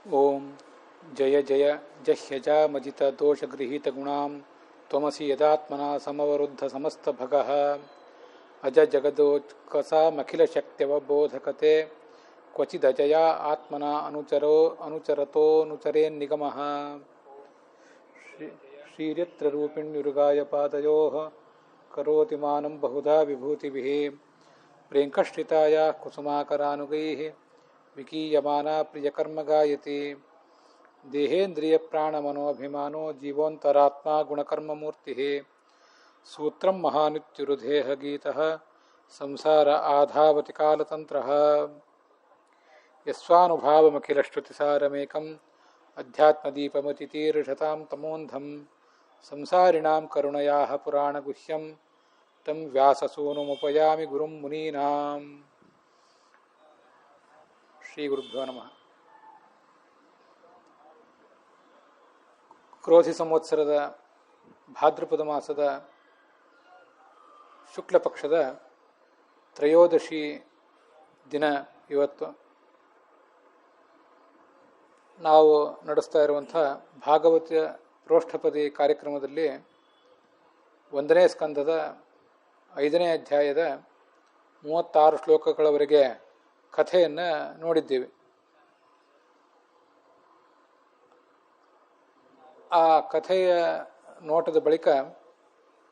ಓಂ ಜಯ ಜಯ ಜಹ್ಯಜಾಮಜಿತ ದೋಷಗೃಹೀತ ಗುಣಾಂ ತ್ವಮಸಿ ಯದಾತ್ಮನಾ ಸಮವರುದ್ಧ ಸಮಸ್ತ ಭಗಃ ಅಜ ಜಗದೋತ್ಕಸಾಮಖಿಲಶಕ್ತ್ಯವಬೋಧಕತೆ ಕ್ವಚಿದಜಯಾ ಆತ್ಮನಾ ಅನುಚರತೋನುಚರೇನ್ನಿಗಮಃ ಶ್ರೀಯತ್ರ ರೂಪಿಣ್ಯುರುಗಾಯ ಪಾದಯೋಃ ಕರೋತಿ ಮಾನಂ ಬಹುಧಾ ವಿಭೂತಿಭಿಃ ಪ್ರೇಂಕಶ್ರಿತಾಯ ಕುಸುಮಾಕರಾನುಗೈಃ ವಿಕೀಯಮಾನಾ ಪ್ರಿಯಕರ್ಮಗಾಯತಿ ದೇಹೇಂದ್ರಿಯಪ್ರಾಣಮನೋಭಿಮಾನೋ ಜೀವೋಂತರಾತ್ಮ ಗುಣಕರ್ಮಮೂರ್ತಿಃ ಸೂತ್ರಂ ಮಹಾನಿತ್ಯುರುದೇಹಗೀತಃ ಸಂಸಾರ ಆಧಾವತಿ ಕಾಲತಂತ್ರಃ ಯಸ್ವಾನುಭಾವಮಖಿಲಶ್ರುತಿಸಾರಮೇಕಂ ಅಧ್ಯಾತ್ಮದೀಪಮತಿತೀರ್ಷತಾಂ ತಮೋಂಧಂ ಸಂಸಾರಿಣಾಂ ಕರುಣಯಾಃ ಪುರಾಣಗುಹ್ಯಂ ತಂ ವ್ಯಾಸಸೂನುಮುಪಯಾಮಿ ಗುರುಂ ಮುನೀನಾಂ. ಶ್ರೀ ಗುರುಭ್ಯೋ ನಮಃ. ಕ್ರೋಧಿ ಸಂವತ್ಸರದ ಭಾದ್ರಪದ ಮಾಸದ ಶುಕ್ಲ ಪಕ್ಷದ ತ್ರಯೋದಶಿ ದಿನ ಇವತ್ತು. ನಾವು ನಡೆಸ್ತಾ ಇರುವಂಥ ಭಾಗವತ ಪ್ರೋಷ್ಠಪದಿ ಕಾರ್ಯಕ್ರಮದಲ್ಲಿ 1ನೇ ಸ್ಕಂದದ 5ನೇ ಅಧ್ಯಾಯದ 36 ಶ್ಲೋಕಗಳವರೆಗೆ ಕಥೆಯನ್ನು ನೋಡಿದ್ದೀವಿ. ಆ ಕಥೆಯ ನೋಟದ ಬಳಿಕ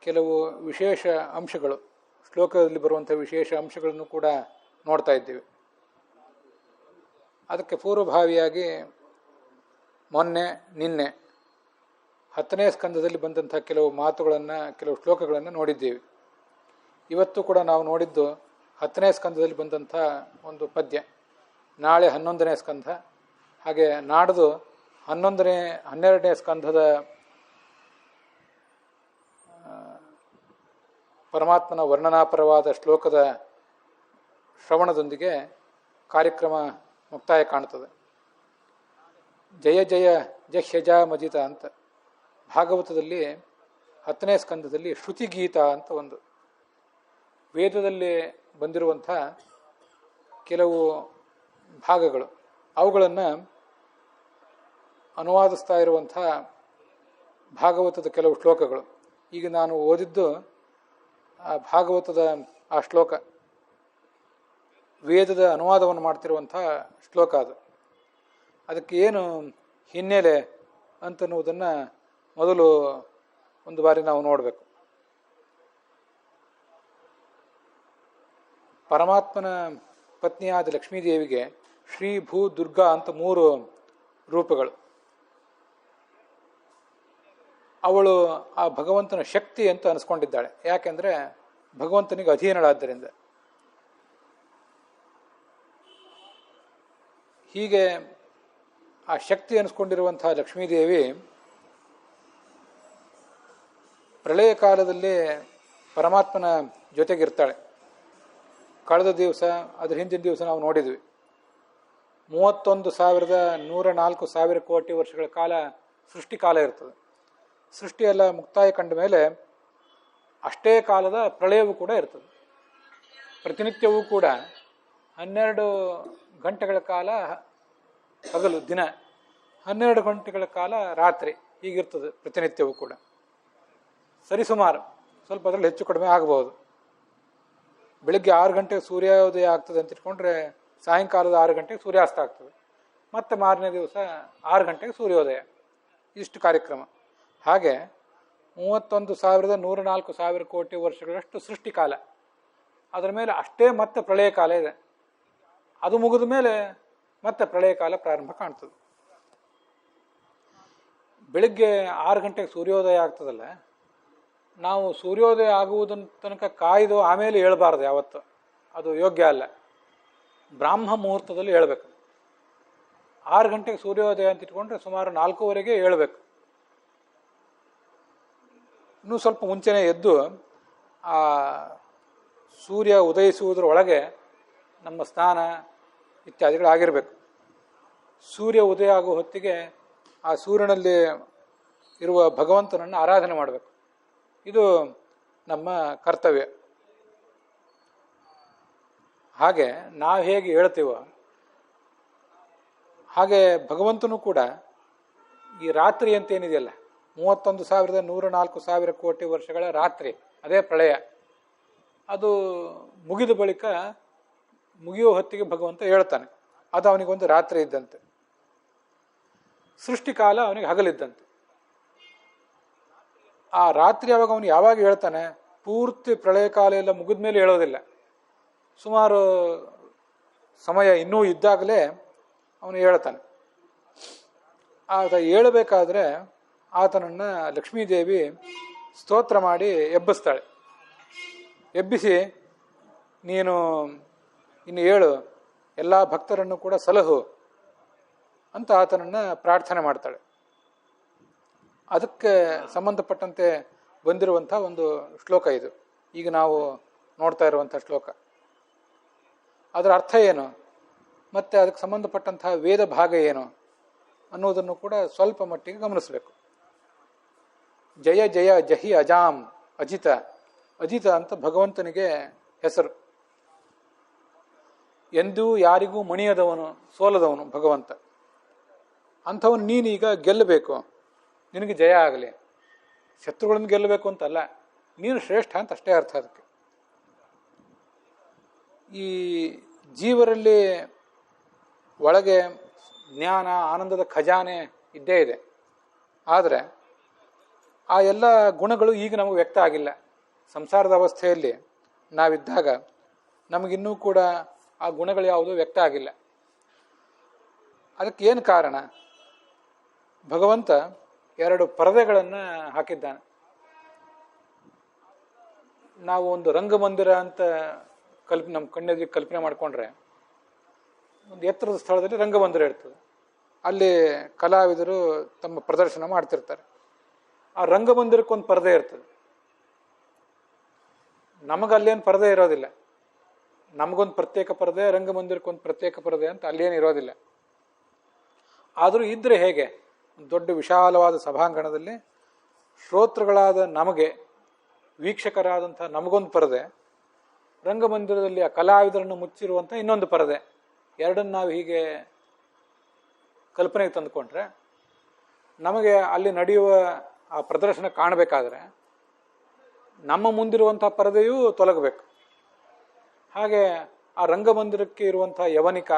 ಕೆಲವು ವಿಶೇಷ ಅಂಶಗಳು, ಶ್ಲೋಕದಲ್ಲಿ ಬರುವಂಥ ವಿಶೇಷ ಅಂಶಗಳನ್ನು ಕೂಡ ನೋಡ್ತಾ ಇದ್ದೀವಿ. ಅದಕ್ಕೆ ಪೂರ್ವಭಾವಿಯಾಗಿ ನಿನ್ನೆ 10ನೇ ಸ್ಕಂದದಲ್ಲಿ ಬಂದಂಥ ಕೆಲವು ಮಾತುಗಳನ್ನು, ಕೆಲವು ಶ್ಲೋಕಗಳನ್ನು ನೋಡಿದ್ದೀವಿ. ಇವತ್ತು ಕೂಡ ನಾವು ನೋಡಿದ್ದು 10ನೇ ಸ್ಕಂದದಲ್ಲಿ ಬಂದಂಥ ಒಂದು ಪದ್ಯ. ನಾಳೆ 11ನೇ ಸ್ಕಂದ, ಹಾಗೆ ನಾಡ್ದು 12ನೇ ಸ್ಕಂದದ ಪರಮಾತ್ಮನ ವರ್ಣನಾಪರವಾದ ಶ್ಲೋಕದ ಶ್ರವಣದೊಂದಿಗೆ ಕಾರ್ಯಕ್ರಮ ಮುಕ್ತಾಯ ಕಾಣುತ್ತದೆ. ಜಯ ಜಯ ಜಹ್ಯಜಾಮಜಿತ ಅಂತ ಭಾಗವತದಲ್ಲಿ 10ನೇ ಸ್ಕಂದದಲ್ಲಿ ಶ್ರುತಿಗೀತ ಅಂತ ಒಂದು ವೇದದಲ್ಲಿ ಬಂದಿರುವಂಥ ಕೆಲವು ಭಾಗಗಳು, ಅವುಗಳನ್ನು ಅನುವಾದಿಸ್ತಾ ಇರುವಂಥ ಭಾಗವತದ ಕೆಲವು ಶ್ಲೋಕಗಳು. ಈಗ ನಾನು ಓದಿದ್ದು ಆ ಭಾಗವತದ ಆ ಶ್ಲೋಕ, ವೇದದ ಅನುವಾದವನ್ನು ಮಾಡ್ತಿರುವಂಥ ಶ್ಲೋಕ ಅದು. ಅದಕ್ಕೆ ಏನು ಹಿನ್ನೆಲೆ ಅಂತನ್ನುವುದನ್ನು ಮೊದಲು ಒಂದು ಬಾರಿ ನಾವು ನೋಡಬೇಕು. ಪರಮಾತ್ಮನ ಪತ್ನಿಯಾದ ಲಕ್ಷ್ಮೀದೇವಿಗೆ ಶ್ರೀ ಭೂ ದುರ್ಗಾ ಅಂತ 3 ರೂಪಗಳು. ಅವಳು ಆ ಭಗವಂತನ ಶಕ್ತಿ ಅಂತ ಅನಿಸ್ಕೊಂಡಿದ್ದಾಳೆ. ಯಾಕೆಂದರೆ ಭಗವಂತನಿಗೆ ಅಧೀನಳಾದ್ದರಿಂದ. ಹೀಗೆ ಆ ಶಕ್ತಿ ಅನಿಸ್ಕೊಂಡಿರುವಂಥ ಲಕ್ಷ್ಮೀದೇವಿ ಪ್ರಳಯ ಕಾಲದಲ್ಲಿ ಪರಮಾತ್ಮನ ಜೊತೆಗಿರ್ತಾಳೆ. ಕಳೆದ ದಿವಸ, ಅದರ ಹಿಂದಿನ ದಿವಸ ನಾವು ನೋಡಿದ್ವಿ, 31,104,000 ಕೋಟಿ ವರ್ಷಗಳ ಕಾಲ ಸೃಷ್ಟಿಕಾಲ ಇರ್ತದೆ. ಸೃಷ್ಟಿಯೆಲ್ಲ ಮುಕ್ತಾಯ ಕಂಡ ಮೇಲೆ ಅಷ್ಟೇ ಕಾಲದ ಪ್ರಳಯವೂ ಕೂಡ ಇರ್ತದೆ. ಪ್ರತಿನಿತ್ಯವೂ ಕೂಡ 12 ಗಂಟೆಗಳ ಕಾಲ ಹಗಲು ದಿನ, 12 ಗಂಟೆಗಳ ಕಾಲ ರಾತ್ರಿ, ಹೀಗಿರ್ತದೆ ಪ್ರತಿನಿತ್ಯವೂ ಕೂಡ. ಸರಿಸುಮಾರು, ಸ್ವಲ್ಪ ಅದರಲ್ಲಿ ಹೆಚ್ಚು ಕಡಿಮೆ ಆಗಬಹುದು. ಬೆಳಿಗ್ಗೆ 6 ಗಂಟೆಗೆ ಸೂರ್ಯೋದಯ ಆಗ್ತದೆ ಅಂತ ಇಟ್ಕೊಂಡ್ರೆ ಸಾಯಂಕಾಲದ 6 ಗಂಟೆಗೆ ಸೂರ್ಯಾಸ್ತ ಆಗ್ತದೆ. ಮತ್ತೆ ಮಾರನೇ ದಿವಸ 6 ಗಂಟೆಗೆ ಸೂರ್ಯೋದಯ. ಇಷ್ಟು ಕಾರ್ಯಕ್ರಮ. ಹಾಗೆ 31,104,000 ಕೋಟಿ ವರ್ಷಗಳಷ್ಟು ಸೃಷ್ಟಿಕಾಲ. ಅದರ ಮೇಲೆ ಅಷ್ಟೇ ಮತ್ತೆ ಪ್ರಳಯ ಕಾಲ ಇದೆ. ಅದು ಮುಗಿದ ಮೇಲೆ ಮತ್ತೆ ಪ್ರಳಯ ಕಾಲ ಪ್ರಾರಂಭ ಕಾಣ್ತದೆ. ಬೆಳಿಗ್ಗೆ 6 ಗಂಟೆಗೆ ಸೂರ್ಯೋದಯ ಆಗ್ತದಲ್ಲ, ನಾವು ಸೂರ್ಯೋದಯ ಆಗುವುದನ್ನ ತನಕ ಕಾಯ್ದು ಆಮೇಲೆ ಹೇಳ್ಬಾರ್ದು ಯಾವತ್ತು. ಅದು ಯೋಗ್ಯ ಅಲ್ಲ. ಬ್ರಾಹ್ಮ ಮುಹೂರ್ತದಲ್ಲಿ ಹೇಳ್ಬೇಕು. 6 ಗಂಟೆಗೆ ಸೂರ್ಯೋದಯ ಅಂತ ಇಟ್ಕೊಂಡ್ರೆ ಸುಮಾರು 4:15ಗೆ ಹೇಳ್ಬೇಕು. ಇನ್ನೂ ಸ್ವಲ್ಪ ಮುಂಚೆನೇ ಎದ್ದು ಆ ಸೂರ್ಯ ಉದಯಿಸುವುದರೊಳಗೆ ನಮ್ಮ ಸ್ನಾನ ಇತ್ಯಾದಿಗಳಾಗಿರ್ಬೇಕು. ಸೂರ್ಯ ಉದಯ ಆಗುವ ಹೊತ್ತಿಗೆ ಆ ಸೂರ್ಯನಲ್ಲಿ ಇರುವ ಭಗವಂತನನ್ನು ಆರಾಧನೆ ಮಾಡಬೇಕು. ಇದು ನಮ್ಮ ಕರ್ತವ್ಯ. ಹಾಗೆ ನಾವು ಹೇಗೆ ಹೇಳ್ತೀವೋ ಹಾಗೆ ಭಗವಂತನೂ ಕೂಡ ಈ ರಾತ್ರಿ ಅಂತ ಏನಿದೆಯಲ್ಲ, 31,104,000 ಕೋಟಿ ವರ್ಷಗಳ ರಾತ್ರಿ, ಅದೇ ಪ್ರಳಯ. ಅದು ಮುಗಿದ ಬಳಿಕ ಮುಗಿಯುವ ಹೊತ್ತಿಗೆ ಭಗವಂತ ಹೇಳ್ತಾನೆ, ಅದು ಅವನಿಗೊಂದು ರಾತ್ರಿ ಇದ್ದಂತೆ. ಸೃಷ್ಟಿಕಾಲ ಅವನಿಗೆ ಹಗಲಿದ್ದಂತೆ. ಆ ರಾತ್ರಿ ಅವಾಗ ಅವನು ಯಾವಾಗ ಹೇಳ್ತಾನೆ, ಪೂರ್ತಿ ಪ್ರಳಯ ಕಾಲ ಎಲ್ಲ ಮುಗಿದ ಮೇಲೆ ಹೇಳೋದಿಲ್ಲ. ಸುಮಾರು ಸಮಯ ಇನ್ನೂ ಇದ್ದಾಗಲೇ ಅವನು ಹೇಳ್ತಾನೆ. ಆತ ಹೇಳಬೇಕಾದ್ರೆ ಆತನನ್ನು ಲಕ್ಷ್ಮೀದೇವಿ ಸ್ತೋತ್ರ ಮಾಡಿ ಎಬ್ಬಿಸ್ತಾಳೆ. ಎಬ್ಬಿಸಿ, ನೀನು ಇನ್ನು ಹೇಳು, ಎಲ್ಲ ಭಕ್ತರನ್ನು ಕೂಡ ಸಲಹು ಅಂತ ಆತನನ್ನು ಪ್ರಾರ್ಥನೆ ಮಾಡ್ತಾಳೆ. ಅದಕ್ಕೆ ಸಂಬಂಧಪಟ್ಟಂತೆ ಬಂದಿರುವಂಥ ಒಂದು ಶ್ಲೋಕ ಇದು, ಈಗ ನಾವು ನೋಡ್ತಾ ಇರುವಂಥ ಶ್ಲೋಕ. ಅದರ ಅರ್ಥ ಏನು, ಮತ್ತು ಅದಕ್ಕೆ ಸಂಬಂಧಪಟ್ಟಂತಹ ವೇದ ಭಾಗ ಏನು ಅನ್ನೋದನ್ನು ಕೂಡ ಸ್ವಲ್ಪ ಮಟ್ಟಿಗೆ ಗಮನಿಸಬೇಕು. ಜಯ ಜಯ ಜಹಿ ಅಜಾಂ ಅಜಿತ. ಅಜಿತ ಅಂತ ಭಗವಂತನಿಗೆ ಹೆಸರು. ಎಂದೂ ಯಾರಿಗೂ ಮಣಿಯದವನು, ಸೋಲದವನು ಭಗವಂತ. ಅಂಥವನು ನೀನೀಗ ಗೆಲ್ಲಬೇಕು, ನಿನಗೆ ಜಯ ಆಗಲಿ. ಶತ್ರುಗಳನ್ನು ಗೆಲ್ಲಬೇಕು ಅಂತಲ್ಲ, ನೀನು ಶ್ರೇಷ್ಠ ಅಂತ ಅಷ್ಟೇ ಅರ್ಥ. ಅದಕ್ಕೆ ಈ ಜೀವರಲ್ಲಿ ಒಳಗೆ ಜ್ಞಾನ, ಆನಂದದ ಖಜಾನೆ ಇದ್ದೇ ಇದೆ. ಆದರೆ ಆ ಎಲ್ಲ ಗುಣಗಳು ಈಗ ನಮಗೆ ವ್ಯಕ್ತ ಆಗಿಲ್ಲ. ಸಂಸಾರದ ಅವಸ್ಥೆಯಲ್ಲಿ ನಾವಿದ್ದಾಗ ನಮಗಿನ್ನೂ ಕೂಡ ಆ ಗುಣಗಳು ಯಾವುದೂ ವ್ಯಕ್ತ ಆಗಿಲ್ಲ. ಅದಕ್ಕೆ ಏನು ಕಾರಣ? ಭಗವಂತ 2 ಪರದೆಗಳನ್ನು ಹಾಕಿದ್ದಾನೆ. ನಾವು ಒಂದು ರಂಗಮಂದಿರ ಅಂತ ನಮ್ಮ ಕಣ್ಣೆದುರಿಗೆ ಕಲ್ಪನೆ ಮಾಡಿಕೊಂಡ್ರೆ, ಒಂದು ಎತ್ತರದ ಸ್ಥಳದಲ್ಲಿ ರಂಗಮಂದಿರ ಇರ್ತದೆ. ಅಲ್ಲಿ ಕಲಾವಿದರು ತಮ್ಮ ಪ್ರದರ್ಶನ ಮಾಡ್ತಿರ್ತಾರೆ. ಆ ರಂಗಮಂದಿರಕ್ಕೊಂದು ಪರದೆ ಇರ್ತದೆ. ನಮಗಲ್ಲೇನು ಪರದೆ ಇರೋದಿಲ್ಲ. ನಮಗೊಂದು ಪ್ರತ್ಯೇಕ ಪರದೆ, ರಂಗಮಂದಿರಕ್ಕೊಂದು ಪ್ರತ್ಯೇಕ ಪರದೆ ಅಂತ ಅಲ್ಲೇನು ಇರೋದಿಲ್ಲ. ಆದರೂ ಇದ್ರೆ ಹೇಗೆ, ದೊಡ್ಡ ವಿಶಾಲವಾದ ಸಭಾಂಗಣದಲ್ಲಿ ಶ್ರೋತೃಗಳಾದ ನಮಗೆ, ವೀಕ್ಷಕರಾದಂಥ ನಮಗೊಂದು ಪರದೆ, ರಂಗಮಂದಿರದಲ್ಲಿ ಆ ಕಲಾವಿದರನ್ನು ಮುಚ್ಚಿರುವಂಥ ಇನ್ನೊಂದು ಪರದೆ. ಎರಡನ್ನು ನಾವು ಹೀಗೆ ಕಲ್ಪನೆಗೆ ತಂದುಕೊಂಡ್ರೆ, ನಮಗೆ ಅಲ್ಲಿ ನಡೆಯುವ ಆ ಪ್ರದರ್ಶನ ಕಾಣಬೇಕಾದ್ರೆ ನಮ್ಮ ಮುಂದಿರುವಂಥ ಪರದೆಯೂ ತೊಲಗಬೇಕು. ಹಾಗೆ ಆ ರಂಗಮಂದಿರಕ್ಕೆ ಇರುವಂಥ ಯವನಿಕ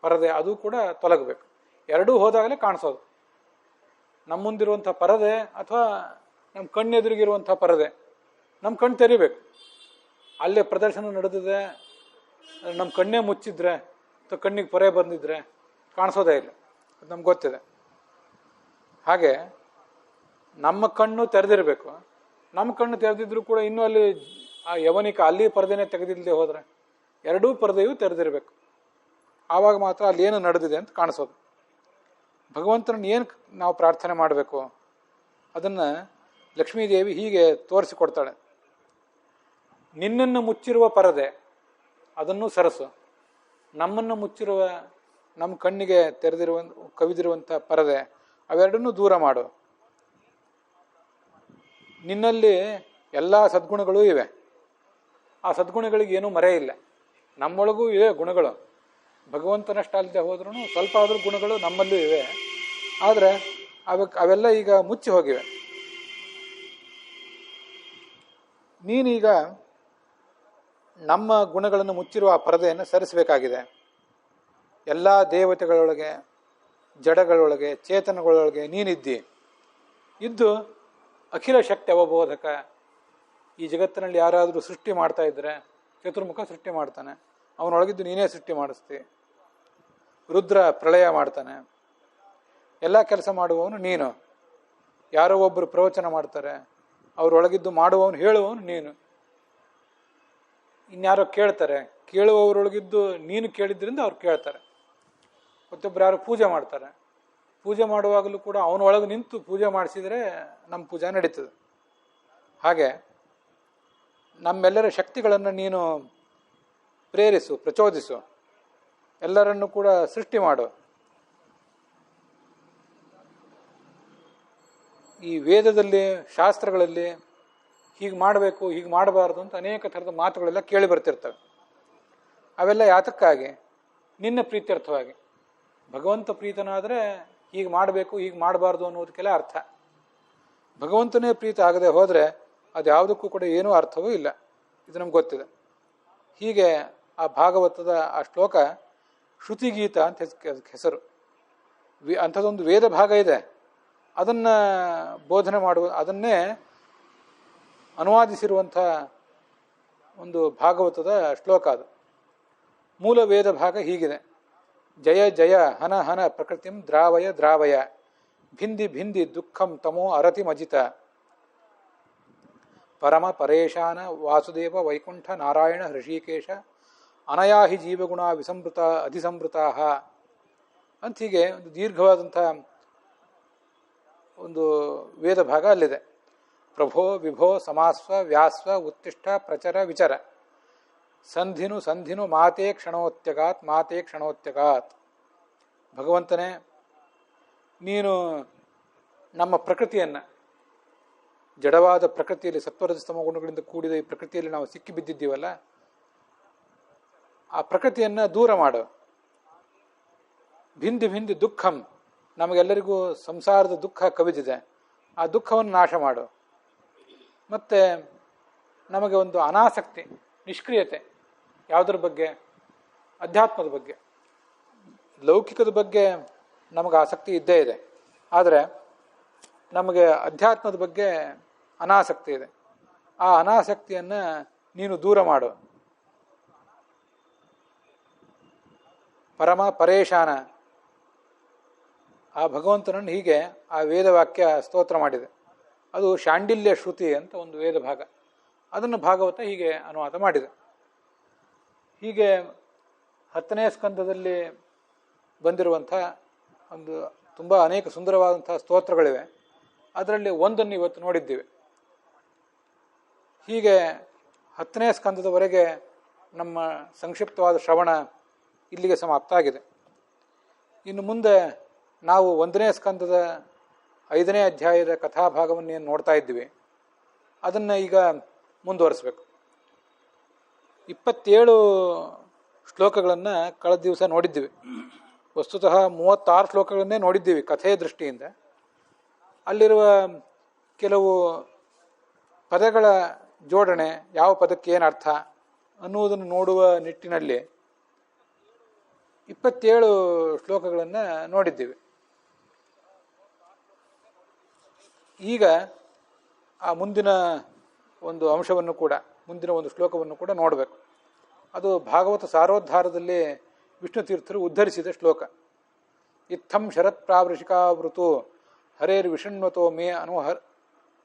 ಪರದೆ ಅದು ಕೂಡ ತೊಲಗಬೇಕು. ಎರಡೂ ಹೋದಾಗಲೇ ಕಾಣಿಸೋದು. ನಮ್ಮ ಮುಂದಿರುವಂಥ ಪರದೆ ಅಥವಾ ನಮ್ಮ ಕಣ್ಣೆದುರಿಗಿರುವಂಥ ಪರದೆ, ನಮ್ಮ ಕಣ್ಣು ತೆರಿಬೇಕು. ಅಲ್ಲೇ ಪ್ರದರ್ಶನ ನಡೆದಿದೆ, ನಮ್ಮ ಕಣ್ಣೇ ಮುಚ್ಚಿದ್ರೆ ಅಥವಾ ಕಣ್ಣಿಗೆ ಪೊರೆ ಬಂದಿದ್ರೆ ಕಾಣಿಸೋದೇ ಇಲ್ಲ. ಅದು ನಮ್ಗೆ ಗೊತ್ತಿದೆ. ಹಾಗೆ ನಮ್ಮ ಕಣ್ಣು ತೆರೆದಿರಬೇಕು. ನಮ್ಮ ಕಣ್ಣು ತೆರೆದಿದ್ರು ಕೂಡ ಇನ್ನೂ ಅಲ್ಲಿ ಆ ಯವನಿಕ ಅಲ್ಲಿ ಪರದೆನೇ ತೆಗೆದಿಲ್ಲದೆ ಹೋದರೆ ಎರಡೂ ಪರದೆಯೂ ತೆರೆದಿರಬೇಕು. ಆವಾಗ ಮಾತ್ರ ಅಲ್ಲಿ ಏನು ನಡೆದಿದೆ ಅಂತ ಕಾಣಿಸೋದು. ಭಗವಂತನನ್ನು ಏನು ನಾವು ಪ್ರಾರ್ಥನೆ ಮಾಡಬೇಕು ಅದನ್ನು ಲಕ್ಷ್ಮೀದೇವಿ ಹೀಗೆ ತೋರಿಸಿಕೊಡ್ತಾಳೆ. ನಿನ್ನನ್ನು ಮುಚ್ಚಿರುವ ಪರದೆ ಅದನ್ನು ಸರಸು, ನಮ್ಮನ್ನು ಮುಚ್ಚಿರುವ, ನಮ್ಮ ಕಣ್ಣಿಗೆ ಕವಿದಿರುವಂಥ ಪರದೆ ಅವೆರಡನ್ನೂ ದೂರ ಮಾಡು. ನಿನ್ನಲ್ಲಿ ಎಲ್ಲ ಸದ್ಗುಣಗಳೂ ಇವೆ. ಆ ಸದ್ಗುಣಗಳಿಗೆ ಏನೂ ಮರೆ ಇಲ್ಲ. ನಮ್ಮೊಳಗೂ ಇವೆ ಗುಣಗಳು. ಭಗವಂತನಷ್ಟಲ್ಲದೆ ಹೋದ್ರೂ ಸ್ವಲ್ಪ ಆದರೂ ಗುಣಗಳು ನಮ್ಮಲ್ಲೂ ಇವೆ. ಆದರೆ ಅವೆಲ್ಲ ಈಗ ಮುಚ್ಚಿ ಹೋಗಿವೆ. ನೀನೀಗ ನಮ್ಮ ಗುಣಗಳನ್ನು ಮುಚ್ಚಿರುವ ಆ ಪರದೆಯನ್ನು ಸರಿಸಬೇಕಾಗಿದೆ. ಎಲ್ಲ ದೇವತೆಗಳೊಳಗೆ, ಜಡಗಳೊಳಗೆ, ಚೇತನಗಳೊಳಗೆ ನೀನಿದ್ದಿ. ಇದ್ದು ಅಖಿಲ ಶಕ್ತಿ ಅವಬೋಧಕ. ಈ ಜಗತ್ತಿನಲ್ಲಿ ಯಾರಾದರೂ ಸೃಷ್ಟಿ ಮಾಡ್ತಾ ಇದ್ದರೆ ಚತುರ್ಮುಖ ಸೃಷ್ಟಿ ಮಾಡ್ತಾನೆ, ಅವನೊಳಗಿದ್ದು ನೀನೇ ಸೃಷ್ಟಿ ಮಾಡಿಸ್ತಿ. ರುದ್ರ ಪ್ರಳಯ ಮಾಡ್ತಾನೆ. ಎಲ್ಲ ಕೆಲಸ ಮಾಡುವವನು ನೀನು. ಯಾರೋ ಒಬ್ಬರು ಪ್ರವಚನ ಮಾಡ್ತಾರೆ, ಅವರೊಳಗಿದ್ದು ಮಾಡುವವನು, ಹೇಳುವವನು ನೀನು. ಇನ್ಯಾರೋ ಕೇಳ್ತಾರೆ, ಕೇಳುವವರೊಳಗಿದ್ದು ನೀನು ಕೇಳಿದ್ರಿಂದ ಅವ್ರು ಕೇಳ್ತಾರೆ. ಮತ್ತೊಬ್ಬರು ಯಾರು ಪೂಜೆ ಮಾಡ್ತಾರೆ, ಪೂಜೆ ಮಾಡುವಾಗಲೂ ಕೂಡ ಅವನೊಳಗೆ ನಿಂತು ಪೂಜೆ ಮಾಡಿಸಿದರೆ ನಮ್ಮ ಪೂಜೆ ನಡೀತದೆ. ಹಾಗೆ ನಮ್ಮೆಲ್ಲರ ಶಕ್ತಿಗಳನ್ನು ನೀನು ಪ್ರೇರಿಸು, ಪ್ರಚೋದಿಸು, ಎಲ್ಲರನ್ನು ಕೂಡ ಸೃಷ್ಟಿ ಮಾಡು. ಈ ವೇದದಲ್ಲಿ, ಶಾಸ್ತ್ರಗಳಲ್ಲಿ ಹೀಗೆ ಮಾಡಬೇಕು, ಹೀಗೆ ಮಾಡಬಾರ್ದು ಅಂತ ಅನೇಕ ಥರದ ಮಾತುಗಳೆಲ್ಲ ಕೇಳಿ ಬರ್ತಿರ್ತವೆ. ಅವೆಲ್ಲ ಯಾತಕ್ಕಾಗಿ? ನಿನ್ನ ಪ್ರೀತ್ಯರ್ಥವಾಗಿ. ಭಗವಂತ ಪ್ರೀತನಾದರೆ ಹೀಗೆ ಮಾಡಬೇಕು ಹೀಗೆ ಮಾಡಬಾರ್ದು ಅನ್ನೋದಕ್ಕೆಲ್ಲ ಅರ್ಥ. ಭಗವಂತನೇ ಪ್ರೀತ ಆಗದೆ ಹೋದರೆ ಅದು ಯಾವುದಕ್ಕೂ ಕೂಡ ಏನೂ ಅರ್ಥವೂ ಇಲ್ಲ. ಇದು ನಮ್ಗೆ ಗೊತ್ತಿದೆ. ಹೀಗೆ ಆ ಭಾಗವತದ ಆ ಶ್ಲೋಕ ಶ್ರುತಿಗೀತ ಅಂತ ಅದಕ್ಕೆ ಹೆಸರು. ಅಂಥದ್ದೊಂದು ವೇದ ಭಾಗ ಇದೆ, ಅದನ್ನು ಬೋಧನೆ ಮಾಡುವ, ಅದನ್ನೇ ಅನುವಾದಿಸಿರುವಂಥ ಒಂದು ಭಾಗವತದ ಶ್ಲೋಕ ಅದು. ಮೂಲ ವೇದ ಭಾಗ ಹೀಗಿದೆ: ಜಯ ಜಯ ಹನ ಹನ ಪ್ರಕೃತಿಂ ದ್ರಾವಯ ದ್ರಾವಯ, ಭಿಂದಿ ಭಿಂದಿ ದುಃಖಂ ತಮೋ ಅರತಿಮಜಿತ, ಪರಮ ಪರೇಶಾನ ವಾಸುದೇವ ವೈಕುಂಠ ನಾರಾಯಣ ಹೃಷಿಕೇಶ, ಅನಯಾಹಿ ಜೀವಗುಣ ವಿಸಂವೃತ ಅಧಿಸಂವೃತಾ ಅಂತ ಹೀಗೆ ಒಂದು ದೀರ್ಘವಾದಂಥ ಒಂದು ವೇದ ಭಾಗ ಅಲ್ಲಿದೆ. ಪ್ರಭೋ ವಿಭೋ ಸಮಾಸ್ವ ವ್ಯಾಸ್ವ ಉತ್ತಿಷ್ಠ ಪ್ರಚರ ವಿಚರ, ಸಂಧಿನು ಸಂಧಿನು ಮಾತೇ ಕ್ಷಣೋತ್ಯಗಾತ್ ಮಾತೇ ಕ್ಷಣೋತ್ಯಗಾತ್. ಭಗವಂತನೇ, ನೀನು ನಮ್ಮ ಪ್ರಕೃತಿಯನ್ನು, ಜಡವಾದ ಪ್ರಕೃತಿಯಲ್ಲಿ ಸತ್ವರಜಸ್ತಮ ಗುಣಗಳಿಂದ ಕೂಡಿದ ಈ ಪ್ರಕೃತಿಯಲ್ಲಿ ನಾವು ಸಿಕ್ಕಿ ಬಿದ್ದಿದ್ದೀವಲ್ಲ, ಆ ಪ್ರಕೃತಿಯನ್ನು ದೂರ ಮಾಡು. ಭಿಂದಿ ಭಿಂದಿ ದುಃಖಂ, ನಮಗೆಲ್ಲರಿಗೂ ಸಂಸಾರದ ದುಃಖ ಕವಿದಿದೆ, ಆ ದುಃಖವನ್ನು ನಾಶ ಮಾಡು. ಮತ್ತು ನಮಗೆ ಒಂದು ಅನಾಸಕ್ತಿ, ನಿಷ್ಕ್ರಿಯತೆ, ಯಾವುದರ ಬಗ್ಗೆ? ಅಧ್ಯಾತ್ಮದ ಬಗ್ಗೆ. ಲೌಕಿಕದ ಬಗ್ಗೆ ನಮಗೆ ಆಸಕ್ತಿ ಇದ್ದೇ ಇದೆ, ಆದರೆ ನಮಗೆ ಅಧ್ಯಾತ್ಮದ ಬಗ್ಗೆ ಅನಾಸಕ್ತಿ ಇದೆ. ಆ ಅನಾಸಕ್ತಿಯನ್ನು ನೀನು ದೂರ ಮಾಡು. ಪರಮ ಪರೇಶಾನ, ಆ ಭಗವಂತನನ್ನು ಹೀಗೆ ಆ ವೇದವಾಕ್ಯ ಸ್ತೋತ್ರ ಮಾಡಿದೆ. ಅದು ಶಾಂಡಿಲ್ಯ ಶ್ರುತಿ ಅಂತ ಒಂದು ವೇದ ಭಾಗ, ಅದನ್ನು ಭಾಗವತ ಹೀಗೆ ಅನುವಾದ ಮಾಡಿದೆ. ಹೀಗೆ 10ನೇ ಸ್ಕಂದದಲ್ಲಿ ಬಂದಿರುವಂಥ ಒಂದು ತುಂಬ ಅನೇಕ ಸುಂದರವಾದಂಥ ಸ್ತೋತ್ರಗಳಿವೆ. ಅದರಲ್ಲಿ ಒಂದನ್ನು ಇವತ್ತು ನೋಡಿದ್ದೀವಿ. ಹೀಗೆ 10ನೇ ಸ್ಕಂದದವರೆಗೆ ನಮ್ಮ ಸಂಕ್ಷಿಪ್ತವಾದ ಶ್ರವಣ ಇಲ್ಲಿಗೆ ಸಮಾಪ್ತ ಆಗಿದೆ. ಇನ್ನು ಮುಂದೆ ನಾವು 1ನೇ ಸ್ಕಂದದ 5ನೇ ಅಧ್ಯಾಯದ ಕಥಾಭಾಗವನ್ನು ಏನು ನೋಡ್ತಾ ಇದ್ದೀವಿ, ಅದನ್ನು ಈಗ ಮುಂದುವರಿಸಬೇಕು. 27 ಶ್ಲೋಕಗಳನ್ನು ಕಳೆದ ದಿವಸ ನೋಡಿದ್ದೀವಿ. ವಸ್ತುತಃ 36 ಶ್ಲೋಕಗಳನ್ನೇ ನೋಡಿದ್ದೀವಿ ಕಥೆಯ ದೃಷ್ಟಿಯಿಂದ. ಅಲ್ಲಿರುವ ಕೆಲವು ಪದಗಳ ಜೋಡಣೆ, ಯಾವ ಪದಕ್ಕೆ ಏನು ಅರ್ಥ ಅನ್ನುವುದನ್ನು ನೋಡುವ ನಿಟ್ಟಿನಲ್ಲಿ 27 ಶ್ಲೋಕಗಳನ್ನು ನೋಡಿದ್ದೀವಿ. ಈಗ ಆ ಮುಂದಿನ ಒಂದು ಅಂಶವನ್ನು ಕೂಡ, ಮುಂದಿನ ಒಂದು ಶ್ಲೋಕವನ್ನು ಕೂಡ ನೋಡಬೇಕು. ಅದು ಭಾಗವತ ಸಾರೋದ್ಧಾರದಲ್ಲಿ ವಿಷ್ಣು ತೀರ್ಥರು ಉದ್ಧರಿಸಿದ ಶ್ಲೋಕ. ಇತ್ತಂ ಶರತ್ ಪ್ರಾವೃಷಿಕಾವೃತು ಹರೇರ್ ವಿಷಣ್ವತೋ ಮೇ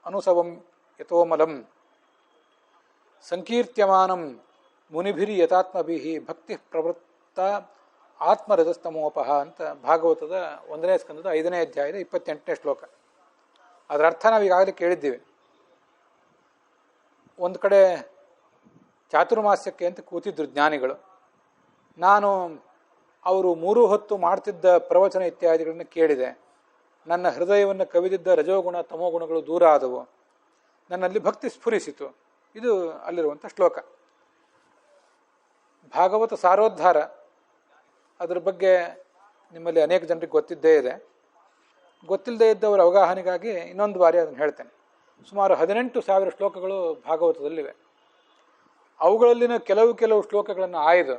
ಅನುಸವಂ ಯಥೋಮಲಂ ಸಂಕೀರ್ತ್ಯಮಾನಂ ಮುನಿಭಿರಿ ಯಥಾತ್ಮಭಿ ಭಕ್ತಿ ಪ್ರವೃತ್ತ ಆತ್ಮರಜಸ್ತಮೋಪಹ ಅಂತ ಭಾಗವತದ 1ನೇ ಸ್ಕಂದದ 5ನೇ ಅಧ್ಯಾಯದ 28ನೇ ಶ್ಲೋಕ. ಅದರ ಅರ್ಥ ನಾವು ಈಗಾಗಲೇ ಕೇಳಿದ್ದೀವಿ. ಒಂದು ಕಡೆ ಚಾತುರ್ಮಾಸ್ಯಕ್ಕೆ ಅಂತ ಕೂತಿದ್ರು ಜ್ಞಾನಿಗಳು. ನಾನು ಅವರು 3 ಹೊತ್ತು ಮಾಡ್ತಿದ್ದ ಪ್ರವಚನ ಇತ್ಯಾದಿಗಳನ್ನು ಕೇಳಿದೆ. ನನ್ನ ಹೃದಯವನ್ನು ಕವಿದಿದ್ದ ರಜೋಗುಣ ತಮೋಗುಣಗಳು ದೂರ ಆದವು, ನನ್ನಲ್ಲಿ ಭಕ್ತಿ ಸ್ಫುರಿಸಿತು. ಇದು ಅಲ್ಲಿರುವಂಥ ಶ್ಲೋಕ. ಭಾಗವತ ಸಾರೋದ್ಧಾರ, ಅದರ ಬಗ್ಗೆ ನಿಮ್ಮಲ್ಲಿ ಅನೇಕ ಜನರಿಗೆ ಗೊತ್ತಿದ್ದೇ ಇದೆ. ಗೊತ್ತಿಲ್ಲದೇ ಇದ್ದವರ ಅವಗಾಹನೆಗಾಗಿ ಇನ್ನೊಂದು ಬಾರಿ ಅದನ್ನು ಹೇಳ್ತೇನೆ. ಸುಮಾರು 18,000 ಶ್ಲೋಕಗಳು ಭಾಗವತದಲ್ಲಿವೆ. ಅವುಗಳಲ್ಲಿನ ಕೆಲವು ಶ್ಲೋಕಗಳನ್ನು ಆಯ್ದು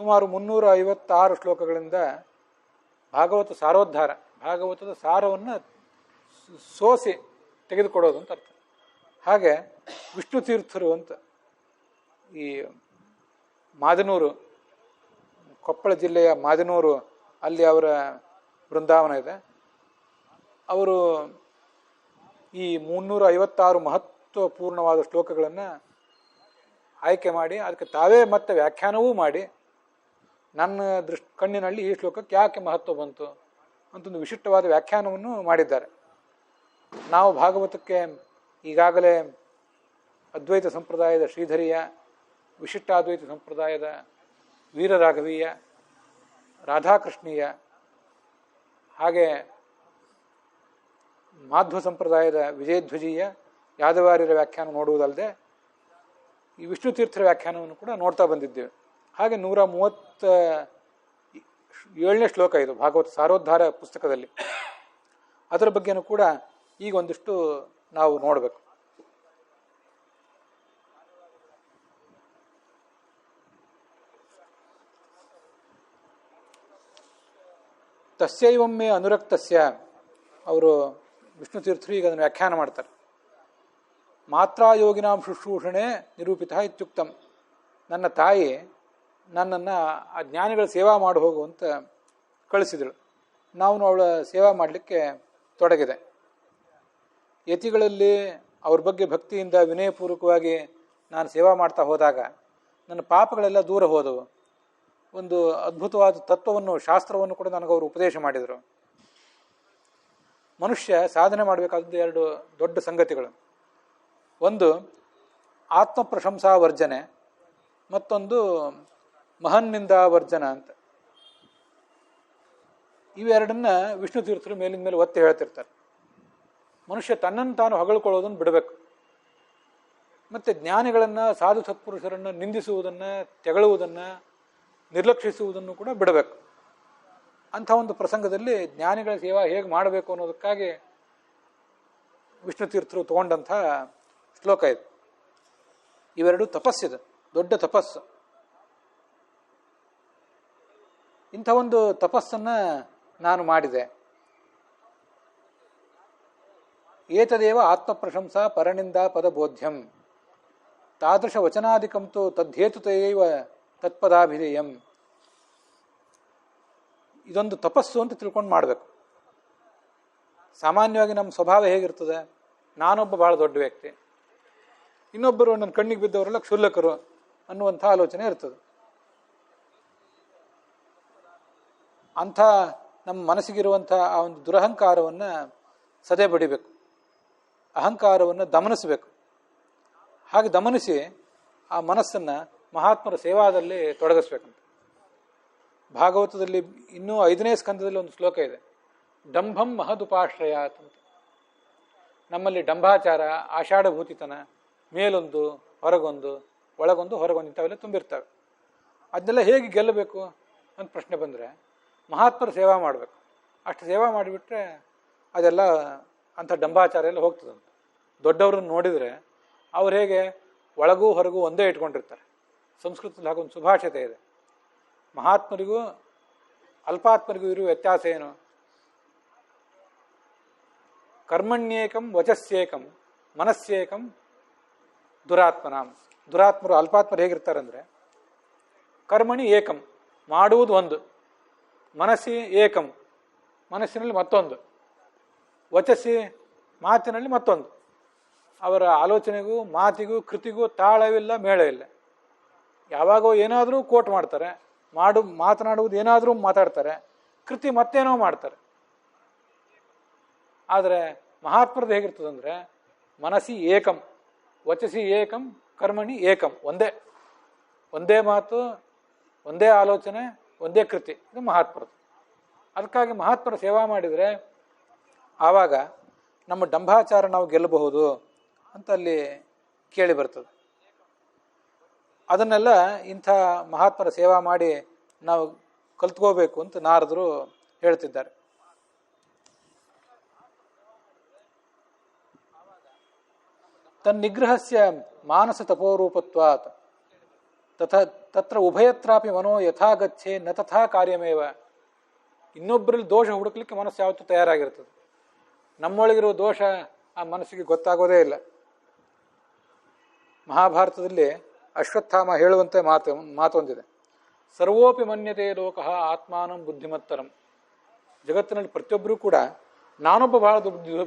ಸುಮಾರು 356 ಶ್ಲೋಕಗಳಿಂದ ಭಾಗವತ ಸಾರೋದ್ಧಾರ, ಭಾಗವತದ ಸಾರವನ್ನು ಸೋಸಿ ತೆಗೆದುಕೊಡೋದು ಅಂತ ಅರ್ಥ. ಹಾಗೆ ವಿಷ್ಣು ತೀರ್ಥರು ಅಂತ ಈ ಮಾದನೂರು, ಕೊಪ್ಪಳ ಜಿಲ್ಲೆಯ ಮಾದನೂರು, ಅಲ್ಲಿ ಅವರ ಬೃಂದಾವನ ಇದೆ. ಅವರು ಈ 356 ಮಹತ್ವಪೂರ್ಣವಾದ ಶ್ಲೋಕಗಳನ್ನು ಆಯ್ಕೆ ಮಾಡಿ ಅದಕ್ಕೆ ತಾವೇ ಮತ್ತೆ ವ್ಯಾಖ್ಯಾನವೂ ಮಾಡಿ, ನನ್ನ ಕಣ್ಣಿನಲ್ಲಿ ಈ ಶ್ಲೋಕಕ್ಕೆ ಯಾಕೆ ಮಹತ್ವ ಬಂತು ಅಂತೊಂದು ವಿಶಿಷ್ಟವಾದ ವ್ಯಾಖ್ಯಾನವನ್ನು ಮಾಡಿದ್ದಾರೆ. ನಾವು ಭಾಗವತಕ್ಕೆ ಈಗಾಗಲೇ ಅದ್ವೈತ ಸಂಪ್ರದಾಯದ ಶ್ರೀಧರಿಯ, ವಿಶಿಷ್ಟಾದ್ವೈತ ಸಂಪ್ರದಾಯದ ವೀರರಾಘವೀಯ, ರಾಧಾಕೃಷ್ಣೀಯ, ಹಾಗೆ ಮಾಧ್ವ ಸಂಪ್ರದಾಯದ ವಿಜಯಧ್ವಜೀಯ, ಯಾದವಾರ್ಯರ ವ್ಯಾಖ್ಯಾನ ನೋಡುವುದಲ್ಲದೆ ಈ ವಿಷ್ಣು ತೀರ್ಥರ ವ್ಯಾಖ್ಯಾನವನ್ನು ಕೂಡ ನೋಡ್ತಾ ಬಂದಿದ್ದೇವೆ. ಹಾಗೆ 130 7ನೇ ಶ್ಲೋಕ ಇದು ಭಾಗವತ ಸಾರೋದ್ಧಾರ ಪುಸ್ತಕದಲ್ಲಿ. ಅದರ ಬಗ್ಗೆನೂ ಕೂಡ ಈಗ ಒಂದಿಷ್ಟು ನಾವು ನೋಡಬೇಕು. ತಸ್ಯೈವಮ್ಮೆ ಅನುರಕ್ತಸ್ಯ, ಅವರು ವಿಷ್ಣು ತೀರ್ಥರು ಈಗ ಅದನ್ನು ವ್ಯಾಖ್ಯಾನ ಮಾಡ್ತಾರೆ. ಮಾತ್ರಾಯೋಗಿನಾಂ ಶುಶ್ರೂಷಣೆ ನಿರೂಪಿತ ಇತ್ಯುಕ್ತಂ. ನನ್ನ ತಾಯಿ ನನ್ನನ್ನು ಆ ಜ್ಞಾನಿಗಳ ಸೇವಾ ಮಾಡಿ ಹೋಗು ಅಂತ ಕಳಿಸಿದಳು. ನಾವು ಅವಳ ಸೇವಾ ಮಾಡಲಿಕ್ಕೆ ತೊಡಗಿದೆ. ಯತಿಗಳಲ್ಲಿ ಅವ್ರ ಬಗ್ಗೆ ಭಕ್ತಿಯಿಂದ ವಿನಯಪೂರ್ವಕವಾಗಿ ನಾನು ಸೇವಾ ಮಾಡ್ತಾ ಹೋದಾಗ ನನ್ನ ಪಾಪಗಳೆಲ್ಲ ದೂರ ಹೋದವು. ಒಂದು ಅದ್ಭುತವಾದ ತತ್ವವನ್ನು, ಶಾಸ್ತ್ರವನ್ನು ಕೂಡ ನನಗವರು ಉಪದೇಶ ಮಾಡಿದರು. ಮನುಷ್ಯ ಸಾಧನೆ ಮಾಡಬೇಕಾದದ್ದು 2 ದೊಡ್ಡ ಸಂಗತಿಗಳು. ಒಂದು ಆತ್ಮ ಪ್ರಶಂಸಾ ವರ್ಜನೆ, ಮತ್ತೊಂದು ಮಹನ್ನಿಂದ ವರ್ಜನ ಅಂತ. ಇವೆರಡನ್ನ ವಿಷ್ಣು ತೀರ್ಥರು ಮೇಲಿನ ಮೇಲೆ ಒತ್ತಿ ಹೇಳ್ತಿರ್ತಾರೆ. ಮನುಷ್ಯ ತನ್ನನ್ನು ತಾನು ಹೊಗಳ್ಕೊಳ್ಳೋದನ್ನು ಬಿಡಬೇಕು. ಮತ್ತು ಜ್ಞಾನಿಗಳನ್ನು, ಸಾಧು ಸತ್ಪುರುಷರನ್ನು ನಿಂದಿಸುವುದನ್ನು, ತೆಗಳುವುದನ್ನು, ನಿರ್ಲಕ್ಷಿಸುವುದನ್ನು ಕೂಡ ಬಿಡಬೇಕು. ಅಂಥ ಒಂದು ಪ್ರಸಂಗದಲ್ಲಿ ಜ್ಞಾನಿಗಳ ಸೇವಾ ಹೇಗೆ ಮಾಡಬೇಕು ಅನ್ನೋದಕ್ಕಾಗಿ ವಿಷ್ಣು ತೀರ್ಥರು ತಗೊಂಡಂಥ ಶ್ಲೋಕ ಇದು. ಇವೆರಡು ತಪಸ್ಸಿದೆ, ದೊಡ್ಡ ತಪಸ್ಸು. ಇಂಥ ಒಂದು ತಪಸ್ಸನ್ನು ನಾನು ಮಾಡಿದೆ. ಏತದೇವ ಆತ್ಮಪ್ರಶಂಸಾ ಪರನಿಂದ ಪದಬೋಧ್ಯಂ ತಾದೃಶ ವಚನಾದಿಕಂತು ತದ್ಧೇತುತಯೈವ ತತ್ಪದಾಭಿಧೇಯಂ. ಇದೊಂದು ತಪಸ್ಸು ಅಂತ ತಿಳ್ಕೊಂಡು ಮಾಡಬೇಕು. ಸಾಮಾನ್ಯವಾಗಿ ನಮ್ಮ ಸ್ವಭಾವ ಹೇಗಿರ್ತದೆ, ನಾನೊಬ್ಬ ಭಾಳ ದೊಡ್ಡ ವ್ಯಕ್ತಿ, ಇನ್ನೊಬ್ಬರು ನನ್ನ ಕಣ್ಣಿಗೆ ಬಿದ್ದವರೆಲ್ಲ ಕ್ಷುಲ್ಲಕರು ಅನ್ನುವಂಥ ಆಲೋಚನೆ ಇರ್ತದೆ. ಅಂಥ ನಮ್ಮ ಮನಸ್ಸಿಗಿರುವಂಥ ಆ ಒಂದು ದುರಹಂಕಾರವನ್ನು ಸದೆ ಬಡಿಬೇಕು, ಅಹಂಕಾರವನ್ನು ದಮನಿಸಬೇಕು. ಹಾಗೆ ದಮನಿಸಿ ಆ ಮನಸ್ಸನ್ನು ಮಹಾತ್ಮರ ಸೇವಾದಲ್ಲಿ ತೊಡಗಿಸ್ಬೇಕಂತ. ಭಾಗವತದಲ್ಲಿ ಇನ್ನೂ 5ನೇ ಸ್ಕಂದದಲ್ಲಿ ಒಂದು ಶ್ಲೋಕ ಇದೆ, ಡಂಭಂ ಮಹದುಪಾಶ್ರಯಾತ್ ಅಂತ. ನಮ್ಮಲ್ಲಿ ಡಂಭಾಚಾರ, ಆಷಾಢಭೂತಿತನ, ಮೇಲೊಂದು ಹೊರಗೊಂದು, ಒಳಗೊಂದು ಹೊರಗೊಂದು ಇಂಥವೆಲ್ಲ ತುಂಬಿರ್ತವೆ. ಅದನ್ನೆಲ್ಲ ಹೇಗೆ ಗೆಲ್ಲಬೇಕು ಅಂತ ಪ್ರಶ್ನೆ ಬಂದರೆ ಮಹಾತ್ಮರ ಸೇವಾ ಮಾಡಬೇಕು. ಅಷ್ಟು ಸೇವಾ ಮಾಡಿಬಿಟ್ರೆ ಅದೆಲ್ಲ ಅಂಥ ಡಂಭಾಚಾರ ಎಲ್ಲ ಹೋಗ್ತದಂತ. ದೊಡ್ಡವ್ರನ್ನ ನೋಡಿದರೆ ಅವ್ರು ಹೇಗೆ ಒಳಗೂ ಹೊರಗೂ ಒಂದೇ ಇಟ್ಕೊಂಡಿರ್ತಾರೆ. ಸಂಸ್ಕೃತದಲ್ಲಿ ಹಾಗೊಂದು ಸುಭಾಷಿತ ಇದೆ, ಮಹಾತ್ಮರಿಗೂ ಅಲ್ಪಾತ್ಮರಿಗೂ ಇರುವ ವ್ಯತ್ಯಾಸ ಏನು? ಕರ್ಮಣ್ಯೇಕಂ ವಚಸ್ಸೇಕಂ ಮನಸ್ಸೇಕಂ ದುರಾತ್ಮನಾಂ. ದುರಾತ್ಮರು, ಅಲ್ಪಾತ್ಮರು ಹೇಗಿರ್ತಾರಂದರೆ ಕರ್ಮಣಿ ಏಕಂ, ಮಾಡುವುದು ಒಂದು, ಮನಸ್ಸಿ ಏಕಂ, ಮನಸ್ಸಿನಲ್ಲಿ ಮತ್ತೊಂದು, ವಚಸ್ಸಿ ಮಾತಿನಲ್ಲಿ ಮತ್ತೊಂದು. ಅವರ ಆಲೋಚನೆಗೂ ಮಾತಿಗೂ ಕೃತಿಗೂ ತಾಳವಿಲ್ಲ, ಮೇಳವಿಲ್ಲ. ಯಾವಾಗೋ ಏನಾದರೂ ಕೋಟ್ ಮಾಡ್ತಾರೆ, ಮಾತನಾಡುವುದು ಏನಾದರೂ ಮಾತಾಡ್ತಾರೆ, ಕೃತಿ ಮತ್ತೇನೋ ಮಾಡ್ತಾರೆ. ಆದರೆ ಮಹಾತ್ಮರದ್ದು ಹೇಗಿರ್ತದಂದರೆ ಮನಸ್ಸಿ ಏಕಂ, ವಚಸಿ ಏಕಂ, ಕರ್ಮಣಿ ಏಕಂ. ಒಂದೇ ಮಾತು, ಒಂದೇ ಆಲೋಚನೆ, ಒಂದೇ ಕೃತಿ. ಇದು ಮಹಾತ್ಮರದ್ದು. ಅದಕ್ಕಾಗಿ ಮಹಾತ್ಮರ ಸೇವಾ ಮಾಡಿದರೆ ಆವಾಗ ನಮ್ಮ ಡಂಭಾಚಾರ ನಾವು ಗೆಲ್ಲಬಹುದು ಅಂತ ಅಲ್ಲಿ ಕೇಳಿ ಬರ್ತದೆ. ಅದನ್ನೆಲ್ಲ ಇಂಥ ಮಹಾತ್ಮರ ಸೇವಾ ಮಾಡಿ ನಾವು ಕಲ್ತ್ಕೋಬೇಕು ಅಂತ ನಾರದರು ಹೇಳ್ತಿದ್ದಾರೆ. ತನ್ನಿಗ್ರಹಸ್ಯ ಮಾನಸ ತಪೋರೂಪತ್ವಾತ್ ತತ್ರ ಉಭಯತ್ರಾಪಿ ಮನೋ ಯಥಾ ಗಚ್ಚೆ ನ ತಥಾ ಕಾರ್ಯಮೇವ. ಇನ್ನೊಬ್ಬರಲ್ಲಿ ದೋಷ ಹುಡುಕ್ಲಿಕ್ಕೆ ಮನಸ್ಸು ಯಾವತ್ತೂ ತಯಾರಾಗಿರ್ತದೆ. ನಮ್ಮೊಳಗಿರುವ ದೋಷ ಆ ಮನಸ್ಸಿಗೆ ಗೊತ್ತಾಗೋದೇ ಇಲ್ಲ. ಮಹಾಭಾರತದಲ್ಲಿ ಅಶ್ವತ್ಥಾಮ ಹೇಳುವಂತೆ ಮಾತೊಂದಿದೆ, ಸರ್ವೋಪಿ ಮನ್ಯತೆ ಲೋಕಃ ಆತ್ಮಾನಂ ಬುದ್ಧಿಮತ್ತರಂ. ಜಗತ್ತಿನಲ್ಲಿ ಪ್ರತಿಯೊಬ್ಬರೂ ಕೂಡ ನಾನೊಬ್ಬ ಬಹಳ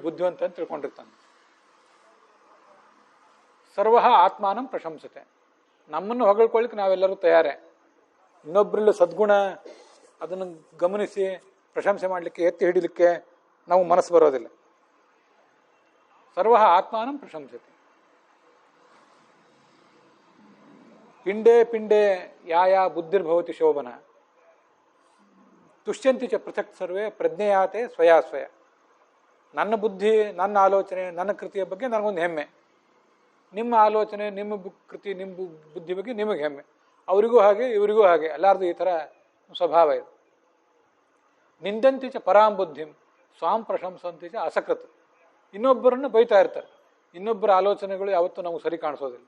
ಬುದ್ಧಿವಂತ ಅಂತ ತಿಳ್ಕೊಂಡಿರ್ತಾನೆ. ಸರ್ವ ಆತ್ಮಾನಂ ಪ್ರಶಂಸತೆ. ನಮ್ಮನ್ನು ಹೊಗಳ್ಕೊಳ್ಳಿಕ್ಕೆ ನಾವೆಲ್ಲರೂ ತಯಾರೇ. ಇನ್ನೊಬ್ಬರಲ್ಲಿ ಸದ್ಗುಣ ಅದನ್ನು ಗಮನಿಸಿ ಪ್ರಶಂಸೆ ಮಾಡಲಿಕ್ಕೆ, ಎತ್ತಿ ಹಿಡಿಲಿಕ್ಕೆ ನಾವು ಮನಸ್ಸು ಬರೋದಿಲ್ಲ. ಸರ್ವ ಆತ್ಮಾನಂ ಪ್ರಶಂಸತೆ. ಪಿಂಡೇ ಪಿಂಡೇ ಯಾ ಬುದ್ಧಿರ್ಭವತಿ ಶೋಭನ ತುಷ್ಯಂತಿ ಚ ಪೃಥಕ್ ಸರ್ವೇ ಪ್ರಜ್ಞೆಯಾತೆ ಸ್ವಯಾಸ್ವಯ. ನನ್ನ ಬುದ್ಧಿ, ನನ್ನ ಆಲೋಚನೆ, ನನ್ನ ಕೃತಿಯ ಬಗ್ಗೆ ನನಗೊಂದು ಹೆಮ್ಮೆ. ನಿಮ್ಮ ಆಲೋಚನೆ, ನಿಮ್ಮ ಕೃತಿ, ನಿಮ್ಮ ಬುದ್ಧಿ ಬಗ್ಗೆ ನಿಮಗೆ ಹೆಮ್ಮೆ. ಅವರಿಗೂ ಹಾಗೆ, ಇವರಿಗೂ ಹಾಗೆ, ಎಲ್ಲರದು ಈ ಥರ ಸ್ವಭಾವ ಇದೆ. ನಿಂದಂತಿ ಚ ಪರಾಂ ಬುದ್ಧಿಂ ಸ್ವಾಂ ಪ್ರಶಂಸಂತಿ ಚ ಅಸಕೃತ್. ಇನ್ನೊಬ್ಬರನ್ನು ಬೈತಾ ಇರ್ತಾರೆ. ಇನ್ನೊಬ್ಬರ ಆಲೋಚನೆಗಳು ಯಾವತ್ತೂ ನಮಗೆ ಸರಿ ಕಾಣಿಸೋದಿಲ್ಲ.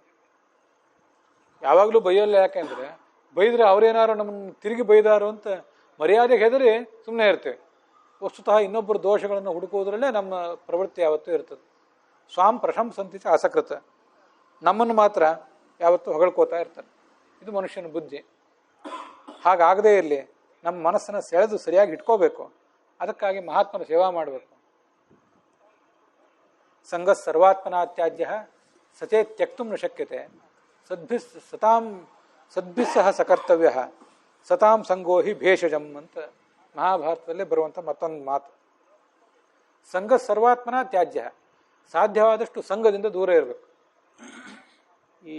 ಯಾವಾಗಲೂ ಬೈಯಲ್ಲ. ಯಾಕೆಂದರೆ ಬೈದರೆ ಅವರೇನಾರು ನಮ್ಮನ್ನು ತಿರುಗಿ ಬೈದಾರು ಅಂತ ಮರ್ಯಾದೆಗೆ ಹೆದರಿ ಸುಮ್ಮನೆ ಇರ್ತೇವೆ. ವಸ್ತುತಃ ಇನ್ನೊಬ್ಬರ ದೋಷಗಳನ್ನು ಹುಡುಕುವುದರಲ್ಲೇ ನಮ್ಮ ಪ್ರವೃತ್ತಿ ಯಾವತ್ತೂ ಇರ್ತದೆ. ಸ್ವಾಂ ಪ್ರಶಂಸಂತಿ ಚ ಅಸಕೃತ. ನಮ್ಮನ್ನು ಮಾತ್ರ ಯಾವತ್ತೂ ಹೊಗಳ್ಕೋತಾ ಇರ್ತಾರೆ. ಇದು ಮನುಷ್ಯನ ಬುದ್ಧಿ. ಹಾಗಾಗದೇ ಇರಲಿ, ನಮ್ಮ ಮನಸ್ಸನ್ನು ಸೆಳೆದು ಸರಿಯಾಗಿ ಇಟ್ಕೋಬೇಕು. ಅದಕ್ಕಾಗಿ ಮಹಾತ್ಮನ ಸೇವಾ ಮಾಡಬೇಕು. ಸಂಘ ಸರ್ವಾತ್ಮನಾತ್ಯಾಜ್ಯ ಸಚೇ ತ್ಯಕ್ತು ನ ಶಕ್ಯತೆ ಸದ್ಭಿಸ್ಸಹ ಸಕರ್ತವ್ಯ ಸತಾಂ ಸಂಗೋಹಿ ಭೇಷಜಂ ಅಂತ ಮಹಾಭಾರತದಲ್ಲೇ ಬರುವಂಥ ಮತ್ತೊಂದು ಮಾತು. ಸಂಘ ಸರ್ವಾತ್ಮನ ತ್ಯಾಜ್ಯ, ಸಾಧ್ಯವಾದಷ್ಟು ಸಂಘದಿಂದ ದೂರ ಇರಬೇಕು. ಈ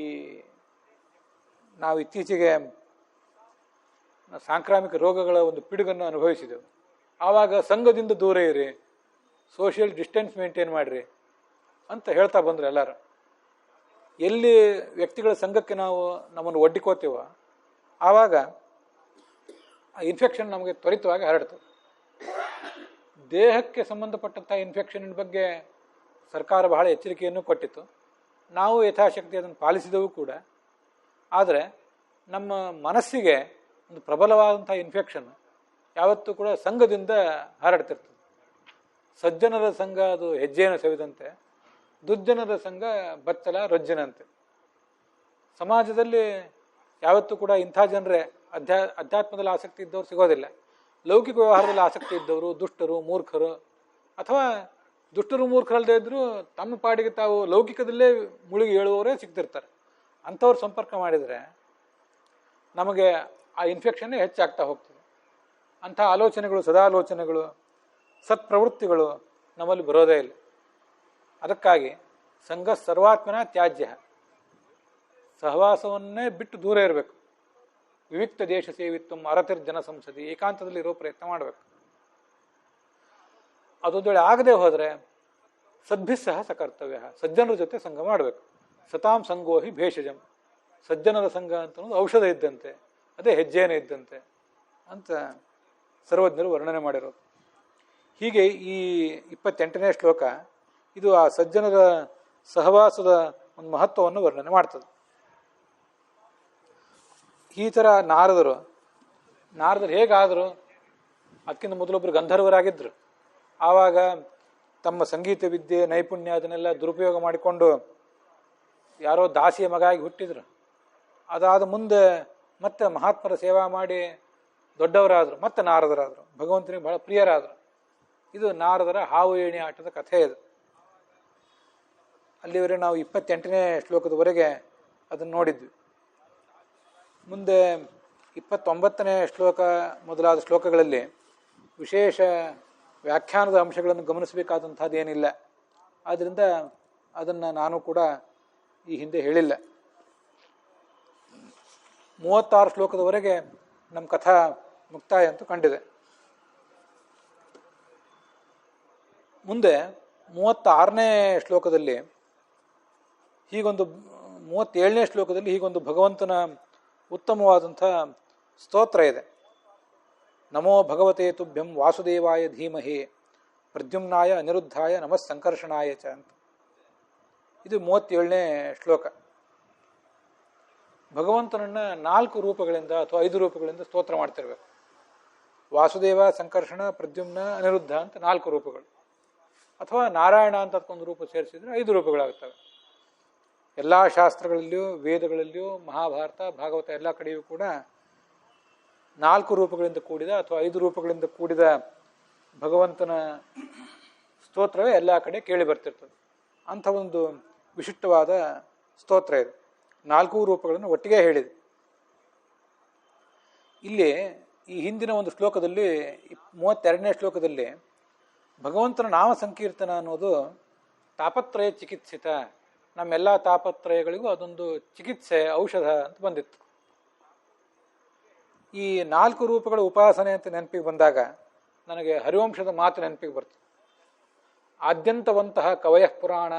ನಾವು ಇತ್ತೀಚೆಗೆ ಸಾಂಕ್ರಾಮಿಕ ರೋಗಗಳ ಒಂದು ಪಿಡುಗನ್ನು ಅನುಭವಿಸಿದೆವು. ಆವಾಗ ಸಂಘದಿಂದ ದೂರ ಇರಿ, ಸೋಷಿಯಲ್ ಡಿಸ್ಟೆನ್ಸ್ ಮೇಂಟೈನ್ ಮಾಡಿರಿ ಅಂತ ಹೇಳ್ತಾ ಬಂದರು ಎಲ್ಲರೂ. ಎಲ್ಲಿ ವ್ಯಕ್ತಿಗಳ ಸಂಘಕ್ಕೆ ನಾವು ನಮ್ಮನ್ನು ಒಡ್ಡಿಕೋತೀವೋ ಆವಾಗ ಆ ಇನ್ಫೆಕ್ಷನ್ ನಮಗೆ ತ್ವರಿತವಾಗಿ ಹರಡ್ತದೆ. ದೇಹಕ್ಕೆ ಸಂಬಂಧಪಟ್ಟಂಥ ಇನ್ಫೆಕ್ಷನ್ ಬಗ್ಗೆ ಸರ್ಕಾರ ಬಹಳ ಎಚ್ಚರಿಕೆಯನ್ನು ಕೊಟ್ಟಿತ್ತು. ನಾವು ಯಥಾಶಕ್ತಿ ಅದನ್ನು ಪಾಲಿಸಿದೆವು ಕೂಡ. ಆದರೆ ನಮ್ಮ ಮನಸ್ಸಿಗೆ ಒಂದು ಪ್ರಬಲವಾದಂಥ ಇನ್ಫೆಕ್ಷನ್ ಯಾವತ್ತೂ ಕೂಡ ಸಂಘದಿಂದ ಹರಡ್ತಿರ್ತದೆ. ಸಜ್ಜನರ ಸಂಘ ಅದು ಹೆಜ್ಜೆಯನ್ನು ಸವಿದಂತೆ, ದುರ್ಜನರ ಸಂಘ ಬಚ್ಚಲ ರೊಜ್ಜನಂತೆ. ಸಮಾಜದಲ್ಲಿ ಯಾವತ್ತೂ ಕೂಡ ಇಂಥ ಜನರೇ ಅಧ್ಯಾತ್ಮದಲ್ಲಿ ಆಸಕ್ತಿ ಇದ್ದವರು ಸಿಗೋದಿಲ್ಲ. ಲೌಕಿಕ ವ್ಯವಹಾರದಲ್ಲಿ ಆಸಕ್ತಿ ಇದ್ದವರು ದುಷ್ಟರು, ಮೂರ್ಖರು, ಅಥವಾ ದುಷ್ಟರು ಮೂರ್ಖರಲ್ಲದೆ ಇದ್ದರೂ ತಮ್ಮ ಪಾಡಿಗೆ ತಾವು ಲೌಕಿಕದಲ್ಲೇ ಮುಳುಗಿ ಹೇಳುವವರೇ ಸಿಗ್ತಿರ್ತಾರೆ. ಅಂಥವ್ರು ಸಂಪರ್ಕ ಮಾಡಿದರೆ ನಮಗೆ ಆ ಇನ್ಫೆಕ್ಷನ್ನೇ ಹೆಚ್ಚಾಗ್ತಾ ಹೋಗ್ತದೆ. ಅಂಥ ಆಲೋಚನೆಗಳು, ಸದಾಲೋಚನೆಗಳು, ಸತ್ಪ್ರವೃತ್ತಿಗಳು ನಮ್ಮಲ್ಲಿ ಬರೋದೇ ಇಲ್ಲ. ಅದಕ್ಕಾಗಿ ಸಂಘ ಸರ್ವಾತ್ಮನ ತ್ಯಾಜ್ಯ, ಸಹವಾಸವನ್ನೇ ಬಿಟ್ಟು ದೂರ ಇರಬೇಕು. ವಿವಿಕ್ತ ದೇಶ ಸೇವಿತ್ವ ಅರತಿರ್ಜನ ಸಂಸದಿ, ಏಕಾಂತದಲ್ಲಿ ಇರೋ ಪ್ರಯತ್ನ ಮಾಡಬೇಕು. ಅದೊಂದೇಳೆ ಆಗದೆ ಹೋದರೆ ಸದ್ಭಿಸ್ಸಹ ಸಕರ್ತವ್ಯ, ಸಜ್ಜನರ ಜೊತೆ ಸಂಘ ಮಾಡಬೇಕು. ಸತಾಂ ಸಂಗೋಹಿ ಭೇಷಜಂ, ಸಜ್ಜನರ ಸಂಘ ಅಂತ ಅನ್ನೋದು ಔಷಧ ಇದ್ದಂತೆ, ಅದೇ ಹೆಜ್ಜೆನೇ ಇದ್ದಂತೆ ಅಂತ ಸರ್ವಜ್ಞರು ವರ್ಣನೆ ಮಾಡಿರೋದು. ಹೀಗೆ ಈ 28ನೇ ಶ್ಲೋಕ ಇದು ಆ ಸಜ್ಜನರ ಸಹವಾಸದ ಒಂದು ಮಹತ್ವವನ್ನು ವರ್ಣನೆ ಮಾಡ್ತದೆ. ಈ ಥರ ನಾರದರು ಹೇಗಾದರು, ಅದಕ್ಕಿಂತ ಮೊದಲೊಬ್ಬರು ಗಂಧರ್ವರಾಗಿದ್ದರು. ಆವಾಗ ತಮ್ಮ ಸಂಗೀತ ವಿದ್ಯೆ, ನೈಪುಣ್ಯ ಅದನ್ನೆಲ್ಲ ದುರುಪಯೋಗ ಮಾಡಿಕೊಂಡು ಯಾರೋ ದಾಸಿಯ ಮಗಾಗಿ ಹುಟ್ಟಿದ್ರು. ಅದಾದ ಮುಂದೆ ಮತ್ತೆ ಮಹಾತ್ಮರ ಸೇವಾ ಮಾಡಿ ದೊಡ್ಡವರಾದರು, ಮತ್ತೆ ನಾರದರಾದರು, ಭಗವಂತನಿಗೆ ಬಹಳ ಪ್ರಿಯರಾದರು. ಇದು ನಾರದರ ಹಾವು ಏಣಿ ಆಟದ ಕಥೆ ಇದು. ಅಲ್ಲಿವರೆಗೆ ನಾವು 28ನೇ ಶ್ಲೋಕದವರೆಗೆ ಅದನ್ನು ನೋಡಿದ್ವಿ. ಮುಂದೆ 29ನೇ ಶ್ಲೋಕ ಮೊದಲಾದ ಶ್ಲೋಕಗಳಲ್ಲಿ ವಿಶೇಷ ವ್ಯಾಖ್ಯಾನದ ಅಂಶಗಳನ್ನು ಗಮನಿಸಬೇಕಾದಂಥದ್ದೇನಿಲ್ಲ. ಆದ್ದರಿಂದ ಅದನ್ನು ನಾನು ಕೂಡ ಈ ಹಿಂದೆ ಹೇಳಿಲ್ಲ. 36 ಶ್ಲೋಕದವರೆಗೆ ನಮ್ಮ ಕಥಾ ಮುಕ್ತಾಯ ಅಂತೂ ಕಂಡಿದೆ. ಮುಂದೆ 36ನೇ ಶ್ಲೋಕದಲ್ಲಿ ಹೀಗೊಂದು 37ನೇ ಶ್ಲೋಕದಲ್ಲಿ ಹೀಗೊಂದು ಭಗವಂತನ ಉತ್ತಮವಾದಂಥ ಸ್ತೋತ್ರ ಇದೆ. ನಮೋ ಭಗವತೆ ತುಭ್ಯಂ ವಾಸುದೇವಾಯ ಧೀಮಹಿ ಪ್ರದ್ಯುಮ್ನಾಯ ಅನಿರುದ್ಧಾಯ ನಮಃ ಸಂಕರ್ಷಣಾಯ ಚ ಅಂತ. ಇದು 37ನೇ ಶ್ಲೋಕ. ಭಗವಂತನನ್ನು 4 ರೂಪಗಳಿಂದ ಅಥವಾ 5 ರೂಪಗಳಿಂದ ಸ್ತೋತ್ರ ಮಾಡ್ತಿರ್ಬೇಕು. ವಾಸುದೇವ, ಸಂಕರ್ಷಣ, ಪ್ರದ್ಯುಮ್ನ, ಅನಿರುದ್ಧ ಅಂತ 4 ರೂಪಗಳು. ಅಥವಾ ನಾರಾಯಣ ಅಂತ ಅದಕ್ಕೊಂದು ರೂಪ ಸೇರಿಸಿದ್ರೆ 5 ರೂಪಗಳಾಗುತ್ತವೆ. ಎಲ್ಲ ಶಾಸ್ತ್ರಗಳಲ್ಲಿಯೂ, ವೇದಗಳಲ್ಲಿಯೂ, ಮಹಾಭಾರತ, ಭಾಗವತ ಎಲ್ಲ ಕಡೆಯೂ ಕೂಡ 4 ರೂಪಗಳಿಂದ ಕೂಡಿದ ಅಥವಾ 5 ರೂಪಗಳಿಂದ ಕೂಡಿದ ಭಗವಂತನ ಸ್ತೋತ್ರವೇ ಎಲ್ಲ ಕಡೆ ಕೇಳಿ ಬರ್ತಿರ್ತದೆ. ಅಂಥ ಒಂದು ವಿಶಿಷ್ಟವಾದ ಸ್ತೋತ್ರ ಇದು. 4 ರೂಪಗಳನ್ನು ಒಟ್ಟಿಗೆ ಹೇಳಿದೆ. ಇಲ್ಲಿ ಈ ಹಿಂದಿನ ಒಂದು ಶ್ಲೋಕದಲ್ಲಿ 32ನೇ ಶ್ಲೋಕದಲ್ಲಿ ಭಗವಂತನ ನಾಮ ಸಂಕೀರ್ತನ ಅನ್ನೋದು ತಾಪತ್ರಯ ಚಿಕಿತ್ಸಿತ, ನಮ್ಮೆಲ್ಲ ತಾಪತ್ರಯಗಳಿಗೂ ಅದೊಂದು ಚಿಕಿತ್ಸೆ, ಔಷಧ ಅಂತ ಬಂದಿತ್ತು. ಈ 4 ರೂಪಗಳ ಉಪಾಸನೆ ಅಂತ ನೆನಪಿಗೆ ಬಂದಾಗ ನನಗೆ ಹರಿವಂಶದ ಮಾತು ನೆನಪಿಗೆ ಬರ್ತದೆ. ಆದ್ಯಂತವಂತಹ ಕವಯಃ ಪುರಾಣ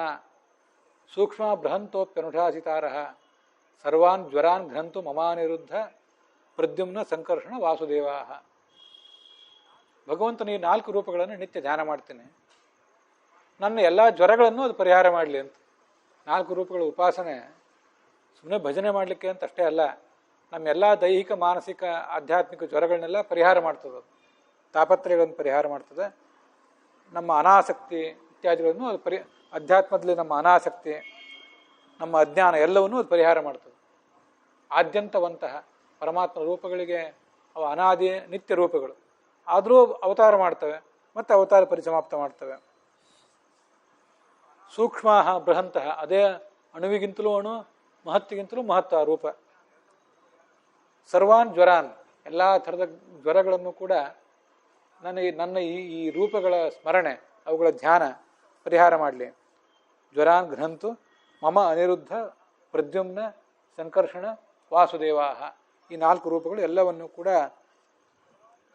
ಸೂಕ್ಷ್ಮ ಬೃಹಂತೋಪ್ಯನುಶಾಸಿತಾರ ಸರ್ವಾನ್ ಜ್ವರಾನ್ ಘ್ರಂತು ಮಮಾನಿರುದ್ಧ ಪ್ರದ್ಯುಮ್ನ ಸಂಕರ್ಷಣ ವಾಸುದೇವಾ. ಭಗವಂತನ ಈ 4 ರೂಪಗಳನ್ನು ನಿತ್ಯ ಧ್ಯಾನ ಮಾಡ್ತೀನಿ, ನನ್ನ ಎಲ್ಲ ಜ್ವರಗಳನ್ನು ಅದು ಪರಿಹಾರ ಮಾಡಲಿ ಅಂತ. 4 ರೂಪಗಳ ಉಪಾಸನೆ ಸುಮ್ಮನೆ ಭಜನೆ ಮಾಡಲಿಕ್ಕೆ ಅಂತ ಅಷ್ಟೇ ಅಲ್ಲ, ನಮ್ಮೆಲ್ಲ ದೈಹಿಕ ಮಾನಸಿಕ ಆಧ್ಯಾತ್ಮಿಕ ಜ್ವರಗಳನ್ನೆಲ್ಲ ಪರಿಹಾರ ಮಾಡ್ತದೆ. ಅದು ತಾಪತ್ರಯಗಳನ್ನು ಪರಿಹಾರ ಮಾಡ್ತದೆ. ನಮ್ಮ ಅನಾಸಕ್ತಿ ಇತ್ಯಾದಿಗಳನ್ನು ಅದು ಅಧ್ಯಾತ್ಮದಲ್ಲಿ ನಮ್ಮ ಅನಾಸಕ್ತಿ, ನಮ್ಮ ಅಜ್ಞಾನ ಎಲ್ಲವನ್ನೂ ಅದು ಪರಿಹಾರ ಮಾಡ್ತದೆ. ಆದ್ಯಂತವಂತಹ ಪರಮಾತ್ಮ ರೂಪಗಳಿಗೆ ಅವು ಅನಾದಿ ನಿತ್ಯ ರೂಪಗಳು, ಆದರೂ ಅವತಾರ ಮಾಡ್ತವೆ ಮತ್ತು ಅವತಾರ ಪರಿಸಮಾಪ್ತ ಮಾಡ್ತವೆ. ಸೂಕ್ಷ್ಮ ಬೃಹಂತಹ, ಅದೇ ಅಣುವಿಗಿಂತಲೂ ಅಣು, ಮಹತ್ತಿಗಿಂತಲೂ ಮಹತ್ವ ರೂಪ. ಸರ್ವಾನ್ ಜ್ವರಾನ್, ಎಲ್ಲ ಥರದ ಜ್ವರಗಳನ್ನು ಕೂಡ ನನ್ನ ಈ ರೂಪಗಳ ಸ್ಮರಣೆ, ಅವುಗಳ ಧ್ಯಾನ ಪರಿಹಾರ ಮಾಡಲಿ. ಜ್ವರಾನ್ ಗೃಹಂತು ಮಮ ಅನಿರುದ್ಧ ಪ್ರದ್ಯುಮ್ನ ಸಂಕರ್ಷಣ ವಾಸುದೇವಾಹ, ಈ 4 ರೂಪಗಳು ಎಲ್ಲವನ್ನು ಕೂಡ,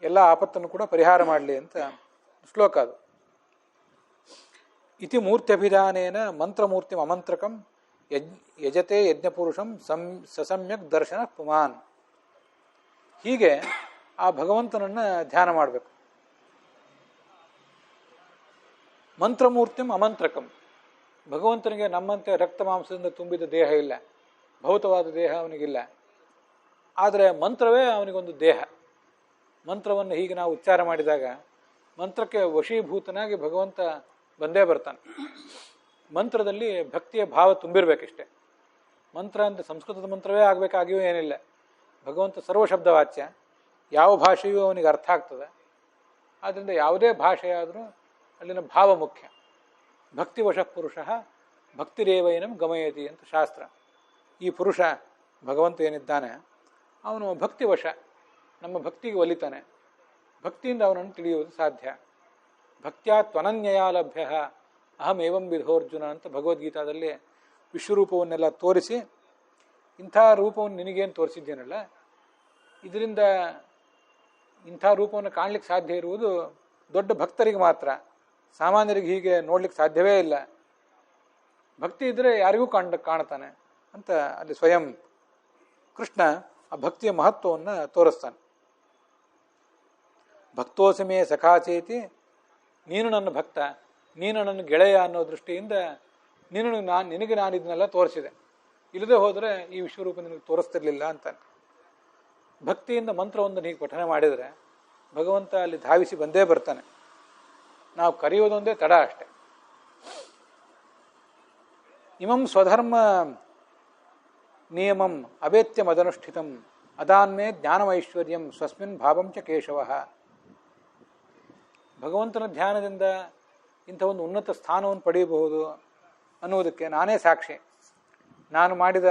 ಎಲ್ಲ ಆಪತ್ತನ್ನು ಕೂಡ ಪರಿಹಾರ ಮಾಡಲಿ ಅಂತ ಶ್ಲೋಕ ಅದು. ಇತಿ ಮೂರ್ತ್ಯಭಿಧಾನೇನ ಮಂತ್ರಮೂರ್ತಿ ಅಮಂತ್ರಕಂ ಯಜತೆ ಯಜ್ಞಪುರುಷಂ ಸಸಮ್ಯಕ್ ದರ್ಶನ ಪುಮಾನ್. ಹೀಗೆ ಆ ಭಗವಂತನನ್ನು ಧ್ಯಾನ ಮಾಡಬೇಕು. ಮಂತ್ರಮೂರ್ತಿಂ ಅಮಂತ್ರಕಂ, ಭಗವಂತನಿಗೆ ನಮ್ಮಂತೆ ರಕ್ತ ಮಾಂಸದಿಂದ ತುಂಬಿದ ದೇಹ ಇಲ್ಲ, ಭೌತವಾದ ದೇಹ ಅವನಿಗಿಲ್ಲ. ಆದರೆ ಮಂತ್ರವೇ ಅವನಿಗೊಂದು ದೇಹ. ಮಂತ್ರವನ್ನು ಹೀಗೆ ನಾವು ಉಚ್ಚಾರ ಮಾಡಿದಾಗ ಮಂತ್ರಕ್ಕೆ ವಶೀಭೂತನಾಗಿ ಭಗವಂತ ಬಂದೇ ಬರ್ತಾನೆ. ಮಂತ್ರದಲ್ಲಿ ಭಕ್ತಿಯ ಭಾವ ತುಂಬಿರಬೇಕಿಷ್ಟೆ. ಮಂತ್ರ ಅಂತ ಸಂಸ್ಕೃತದ ಮಂತ್ರವೇ ಆಗಬೇಕಾಗಿಯೂ ಏನಿಲ್ಲ. ಭಗವಂತ ಸರ್ವಶಬ್ದವಾಚ್ಯ, ಯಾವ ಭಾಷೆಯೂ ಅವನಿಗೆ ಅರ್ಥ ಆಗ್ತದೆ. ಆದ್ದರಿಂದ ಯಾವುದೇ ಭಾಷೆಯಾದರೂ ಅಲ್ಲಿನ ಭಾವ ಮುಖ್ಯ. ಭಕ್ತಿವಶ ಪುರುಷ ಭಕ್ತಿರೇವೈನಂ ಗಮಯತಿ ಅಂತ ಶಾಸ್ತ್ರ. ಈ ಪುರುಷ ಭಗವಂತ ಏನಿದ್ದಾನೆ ಅವನು ಭಕ್ತಿವಶ, ನಮ್ಮ ಭಕ್ತಿಗೆ ಒಲಿತಾನೆ. ಭಕ್ತಿಯಿಂದ ಅವನನ್ನು ತಿಳಿಯುವುದು ಸಾಧ್ಯ. ಭಕ್ತ್ಯಾ ತ್ವನನ್ಯಯ ಲಭ್ಯ ಅಹಂ ಏವಂ ವಿಧೋರ್ಜುನ ಅಂತ ಭಗವದ್ಗೀತಾದಲ್ಲಿ ವಿಶ್ವರೂಪವನ್ನೆಲ್ಲ ತೋರಿಸಿ, ಇಂಥ ರೂಪವನ್ನು ನಿನಗೇನು ತೋರಿಸಿದ್ದೇನಲ್ಲ, ಇದರಿಂದ ಇಂಥ ರೂಪವನ್ನು ಕಾಣಲಿಕ್ಕೆ ಸಾಧ್ಯ ಇರುವುದು ದೊಡ್ಡ ಭಕ್ತರಿಗೆ ಮಾತ್ರ, ಸಾಮಾನ್ಯರಿಗೆ ಹೀಗೆ ನೋಡ್ಲಿಕ್ಕೆ ಸಾಧ್ಯವೇ ಇಲ್ಲ. ಭಕ್ತಿ ಇದ್ದರೆ ಯಾರಿಗೂ ಕಾಣ್ತಾನೆ ಅಂತ ಅಲ್ಲಿ ಸ್ವಯಂ ಕೃಷ್ಣ ಆ ಭಕ್ತಿಯ ಮಹತ್ವವನ್ನು ತೋರಿಸ್ತಾನೆ. ಭಕ್ತೋಸಮೇ ಸಖಾಚೇತಿ, ನೀನು ನನ್ನ ಭಕ್ತ, ನೀನು ನನ್ನ ಗೆಳೆಯ ಅನ್ನೋ ದೃಷ್ಟಿಯಿಂದ ನಿನಗೆ ನಾನು ಇದನ್ನೆಲ್ಲ ತೋರಿಸಿದೆ, ಇಲ್ಲದೆ ಹೋದರೆ ಈ ವಿಶ್ವರೂಪ ನಿನಗೆ ತೋರಿಸ್ತಿರ್ಲಿಲ್ಲ ಅಂತಾನೆ. ಭಕ್ತಿಯಿಂದ ಮಂತ್ರವೊಂದನ್ನು ಹೀಗೆ ಪಠನೆ ಮಾಡಿದರೆ ಭಗವಂತ ಅಲ್ಲಿ ಧಾವಿಸಿ ಬಂದೇ ಬರ್ತಾನೆ. ನಾವು ಕರೆಯೋದೊಂದೇ ತಡ ಅಷ್ಟೆ. ಇಮಂ ಸ್ವಧರ್ಮ ನಿಯಮಂ ಅವೇತ್ಯ ಮದನುಷ್ಠಿತಂ ಅದಾನ್ಮೇ ಜ್ಞಾನಮೈಶ್ವರ್ಯಂ ಸ್ವಸ್ಮಿನ್ ಭಾವಂ ಚ ಕೇಶವ. ಭಗವಂತನ ಧ್ಯಾನದಿಂದ ಇಂಥ ಒಂದು ಉನ್ನತ ಸ್ಥಾನವನ್ನು ಪಡೆಯಬಹುದು ಅನ್ನುವುದಕ್ಕೆ ನಾನೇ ಸಾಕ್ಷಿ. ನಾನು ಮಾಡಿದ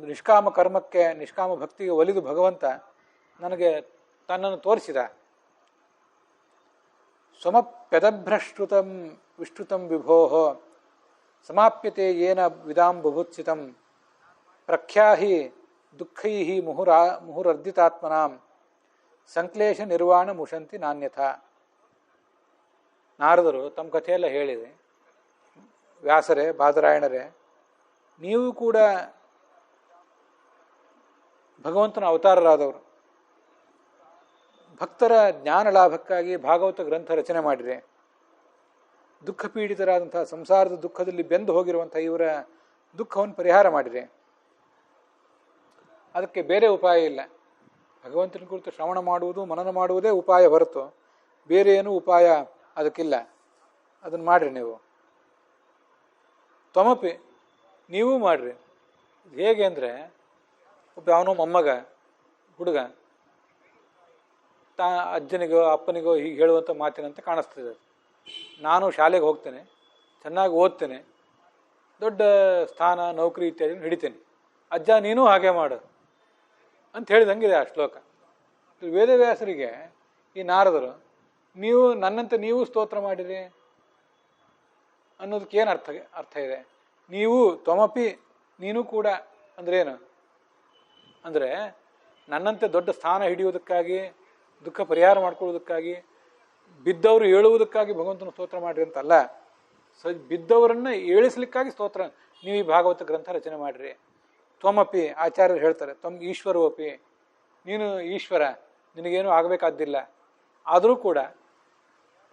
ನಿಷ್ಕಾಮ ಕರ್ಮಕ್ಕೆ, ನಿಷ್ಕಾಮ ಭಕ್ತಿಗೆ ಒಲಿದು ಭಗವಂತ ನನಗೆ ತನ್ನನ್ನು ತೋರಿಸಿದ. ಸ್ವಮಪ್ಯದಭ್ರಷ್ಟುತಂ ವಿಷ್ಣುತಂ ವಿಭೋ ಸಮಾಪ್ಯತೆ ಯೇನ ವಿದಾಂ ಬುಭುತ್ಸಿತಂ ಪ್ರಖ್ಯಾಹಿ ದುಃಖೈ ಮುಹುರರ್ಧಿತಾತ್ಮನಾಂ ಸಂಕ್ಲೇಶ ನಿರ್ವಾಣ ಮುಷಂತಿ ನಾನ್ಯಥ. ನಾರದರು ತಮ್ಮ ಕಥೆಯೆಲ್ಲ ಹೇಳಿದೆ. ವ್ಯಾಸರೇ, ಬಾದರಾಯಣರೇ, ನೀವು ಕೂಡ ಭಗವಂತನ ಅವತಾರರಾದವರು. ಭಕ್ತರ ಜ್ಞಾನ ಲಾಭಕ್ಕಾಗಿ ಭಾಗವತ ಗ್ರಂಥ ರಚನೆ ಮಾಡಿರಿ. ದುಃಖ ಪೀಡಿತರಾದಂತಹ ಸಂಸಾರದ ದುಃಖದಲ್ಲಿ ಬೆಂದು ಹೋಗಿರುವಂಥ ಇವರ ದುಃಖವನ್ನು ಪರಿಹಾರ ಮಾಡಿರಿ. ಅದಕ್ಕೆ ಬೇರೆ ಉಪಾಯ ಇಲ್ಲ. ಭಗವಂತನ ಕುರಿತು ಶ್ರವಣ ಮಾಡುವುದು, ಮನನ ಮಾಡುವುದೇ ಉಪಾಯ ಹೊರತು ಬೇರೆ ಏನೂ ಉಪಾಯ ಅದಕ್ಕಿಲ್ಲ. ಅದನ್ನು ಮಾಡಿರಿ ನೀವು. ತ್ವಮಪಿ, ನೀವೂ ಮಾಡಿರಿ. ಹೇಗೆ ಅಂದರೆ, ಒಬ್ಬ ಅವನು ಮೊಮ್ಮಗ ಹುಡುಗ ಅಜ್ಜನಿಗೋ ಅಪ್ಪನಿಗೋ ಹೀಗೆ ಹೇಳುವಂಥ ಮಾತಿನಂತೆ ಕಾಣಿಸ್ತದೆ. ನಾನು ಶಾಲೆಗೆ ಹೋಗ್ತೇನೆ, ಚೆನ್ನಾಗಿ ಓದ್ತೇನೆ, ದೊಡ್ಡ ಸ್ಥಾನ ನೌಕರಿ ಇತ್ಯಾದಿ ಹಿಡಿತೇನೆ, ಅಜ್ಜ ನೀನೂ ಹಾಗೆ ಮಾಡು ಅಂತ ಹೇಳಿದಂಗಿದೆ ಆ ಶ್ಲೋಕ. ವೇದವ್ಯಾಸರಿಗೆ ಈ ನಾರದರು ನೀವು ನನ್ನಂತೆ ನೀವು ಸ್ತೋತ್ರ ಮಾಡಿರಿ ಅನ್ನೋದಕ್ಕೇನು ಅರ್ಥ ಇದೆ? ನೀವು ತ್ವಮಪಿ, ನೀನು ಕೂಡ ಅಂದ್ರೇನು ಅಂದರೆ ನನ್ನಂತೆ ದೊಡ್ಡ ಸ್ಥಾನ ಹಿಡಿಯೋದಕ್ಕಾಗಿ, ದುಃಖ ಪರಿಹಾರ ಮಾಡ್ಕೊಳ್ಳೋದಕ್ಕಾಗಿ, ಬಿದ್ದವರು ಏಳುವುದಕ್ಕಾಗಿ ಭಗವಂತನ ಸ್ತೋತ್ರ ಮಾಡಿರಿ ಅಂತಲ್ಲ. ಬಿದ್ದವರನ್ನ ಏಳಿಸ್ಲಿಕ್ಕಾಗಿ ಸ್ತೋತ್ರ ನೀವು ಈ ಭಾಗವತ ಗ್ರಂಥ ರಚನೆ ಮಾಡಿರಿ. ತ್ವಮಪಿ, ಆಚಾರ್ಯರು ಹೇಳ್ತಾರೆ, ತ್ವಮ್ ಈಶ್ವರೋಪಿ, ನೀನು ಈಶ್ವರ, ನಿನಗೇನೂ ಆಗಬೇಕಾದ್ದಿಲ್ಲ. ಆದರೂ ಕೂಡ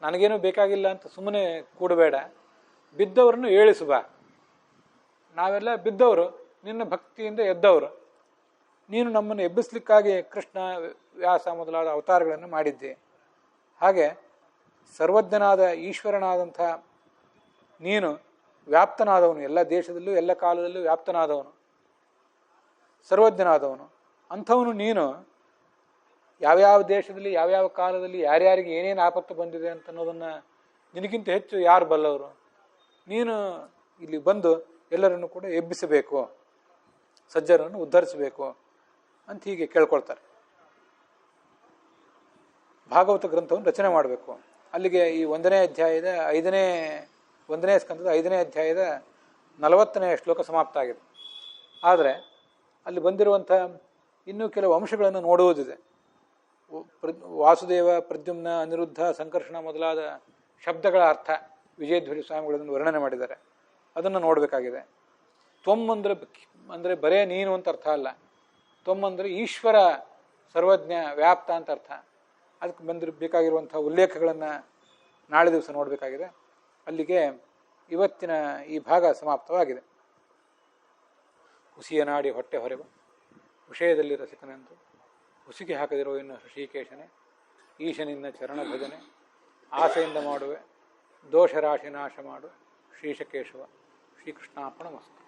ನನಗೇನೂ ಬೇಕಾಗಿಲ್ಲ ಅಂತ ಸುಮ್ಮನೆ ಕೂಡಬೇಡ, ಬಿದ್ದವರನ್ನು ಏಳಿಸು ಬಾ. ನಾವೆಲ್ಲ ಬಿದ್ದವರು, ನಿನ್ನ ಭಕ್ತಿಯಿಂದ ಎದ್ದವರು. ನೀನು ನಮ್ಮನ್ನು ಎಬ್ಬಿಸ್ಲಿಕ್ಕಾಗಿ ಕೃಷ್ಣ, ವ್ಯಾಸ ಮೊದಲಾದ ಅವತಾರಗಳನ್ನು ಮಾಡಿದ್ದೆ. ಹಾಗೆ ಸರ್ವಜ್ಞನಾದ ಈಶ್ವರನಾದಂಥ ನೀನು ವ್ಯಾಪ್ತನಾದವನು, ಎಲ್ಲ ದೇಶದಲ್ಲೂ ಎಲ್ಲ ಕಾಲದಲ್ಲೂ ವ್ಯಾಪ್ತನಾದವನು, ಸರ್ವಜ್ಞನಾದವನು. ಅಂಥವನು ನೀನು ಯಾವ್ಯಾವ ದೇಶದಲ್ಲಿ ಯಾವ್ಯಾವ ಕಾಲದಲ್ಲಿ ಯಾರ್ಯಾರಿಗೆ ಏನೇನು ಆಪತ್ತು ಬಂದಿದೆ ಅಂತ ಅನ್ನೋದನ್ನು ನಿನಗಿಂತ ಹೆಚ್ಚು ಯಾರು ಬಲ್ಲವರು? ನೀನು ಇಲ್ಲಿ ಬಂದು ಎಲ್ಲರನ್ನು ಕೂಡ ಎಬ್ಬಿಸಬೇಕು, ಸಜ್ಜನರನ್ನು ಉದ್ಧರಿಸಬೇಕು ಅಂತ ಹೀಗೆ ಕೇಳ್ಕೊಳ್ತಾರೆ. ಭಾಗವತ ಗ್ರಂಥವನ್ನು ರಚನೆ ಮಾಡಬೇಕು. ಅಲ್ಲಿಗೆ ಈ 1ನೇ ಅಧ್ಯಾಯದ 1ನೇ ಸ್ಕಂದದ 5ನೇ ಅಧ್ಯಾಯದ 40ನೇ ಶ್ಲೋಕ ಸಮಾಪ್ತ ಆಗಿದೆ. ಆದರೆ ಅಲ್ಲಿ ಬಂದಿರುವಂಥ ಇನ್ನೂ ಕೆಲವು ಅಂಶಗಳನ್ನು ನೋಡುವುದಿದೆ. ವಾಸುದೇವ, ಪ್ರದ್ಯುಮ್ನ, ಅನಿರುದ್ಧ, ಸಂಕರ್ಷಣ ಮೊದಲಾದ ಶಬ್ದಗಳ ಅರ್ಥ ವಿಜಯಧ್ವರಿ ಸ್ವಾಮಿಗಳನ್ನು ವರ್ಣನೆ ಮಾಡಿದ್ದಾರೆ. ಅದನ್ನು ನೋಡಬೇಕಾಗಿದೆ. ತ್ವಮ್ ಅಂದರೆ ಬರೇ ನೀನು ಅಂತ ಅರ್ಥ ಅಲ್ಲ. ತ್ವಮ್ ಅಂದರೆ ಈಶ್ವರ ಸರ್ವಜ್ಞ ವ್ಯಾಪ್ತ ಅಂತ ಅರ್ಥ. ಅದಕ್ಕೆ ಬೇಕಾಗಿರುವಂಥ ಉಲ್ಲೇಖಗಳನ್ನು ನಾಳೆ ದಿವಸ ನೋಡಬೇಕಾಗಿದೆ. ಅಲ್ಲಿಗೆ ಇವತ್ತಿನ ಈ ಭಾಗ ಸಮಾಪ್ತವಾಗಿದೆ. ಹುಸಿಯ ನಾಡಿ ಹೊಟ್ಟೆ ಹೊರೆವ ವಿಷಯದಲ್ಲಿ ರಸಿಕನೆಂದು ಹುಸಿಗೆ ಹಾಕದಿರೋ ಇನ್ನು ಋಷಿಕೇಶನೇ, ಈಶನಿಂದ ಚರಣ ಭಜನೆ ಆಸೆಯಿಂದ ಮಾಡುವೆ, ದೋಷರಾಶಿ ನಾಶ ಮಾಡು ಶ್ರೀಶಕೇಶವ. ಶ್ರೀಕೃಷ್ಣಾರ್ಪಣಮಸ್ತು.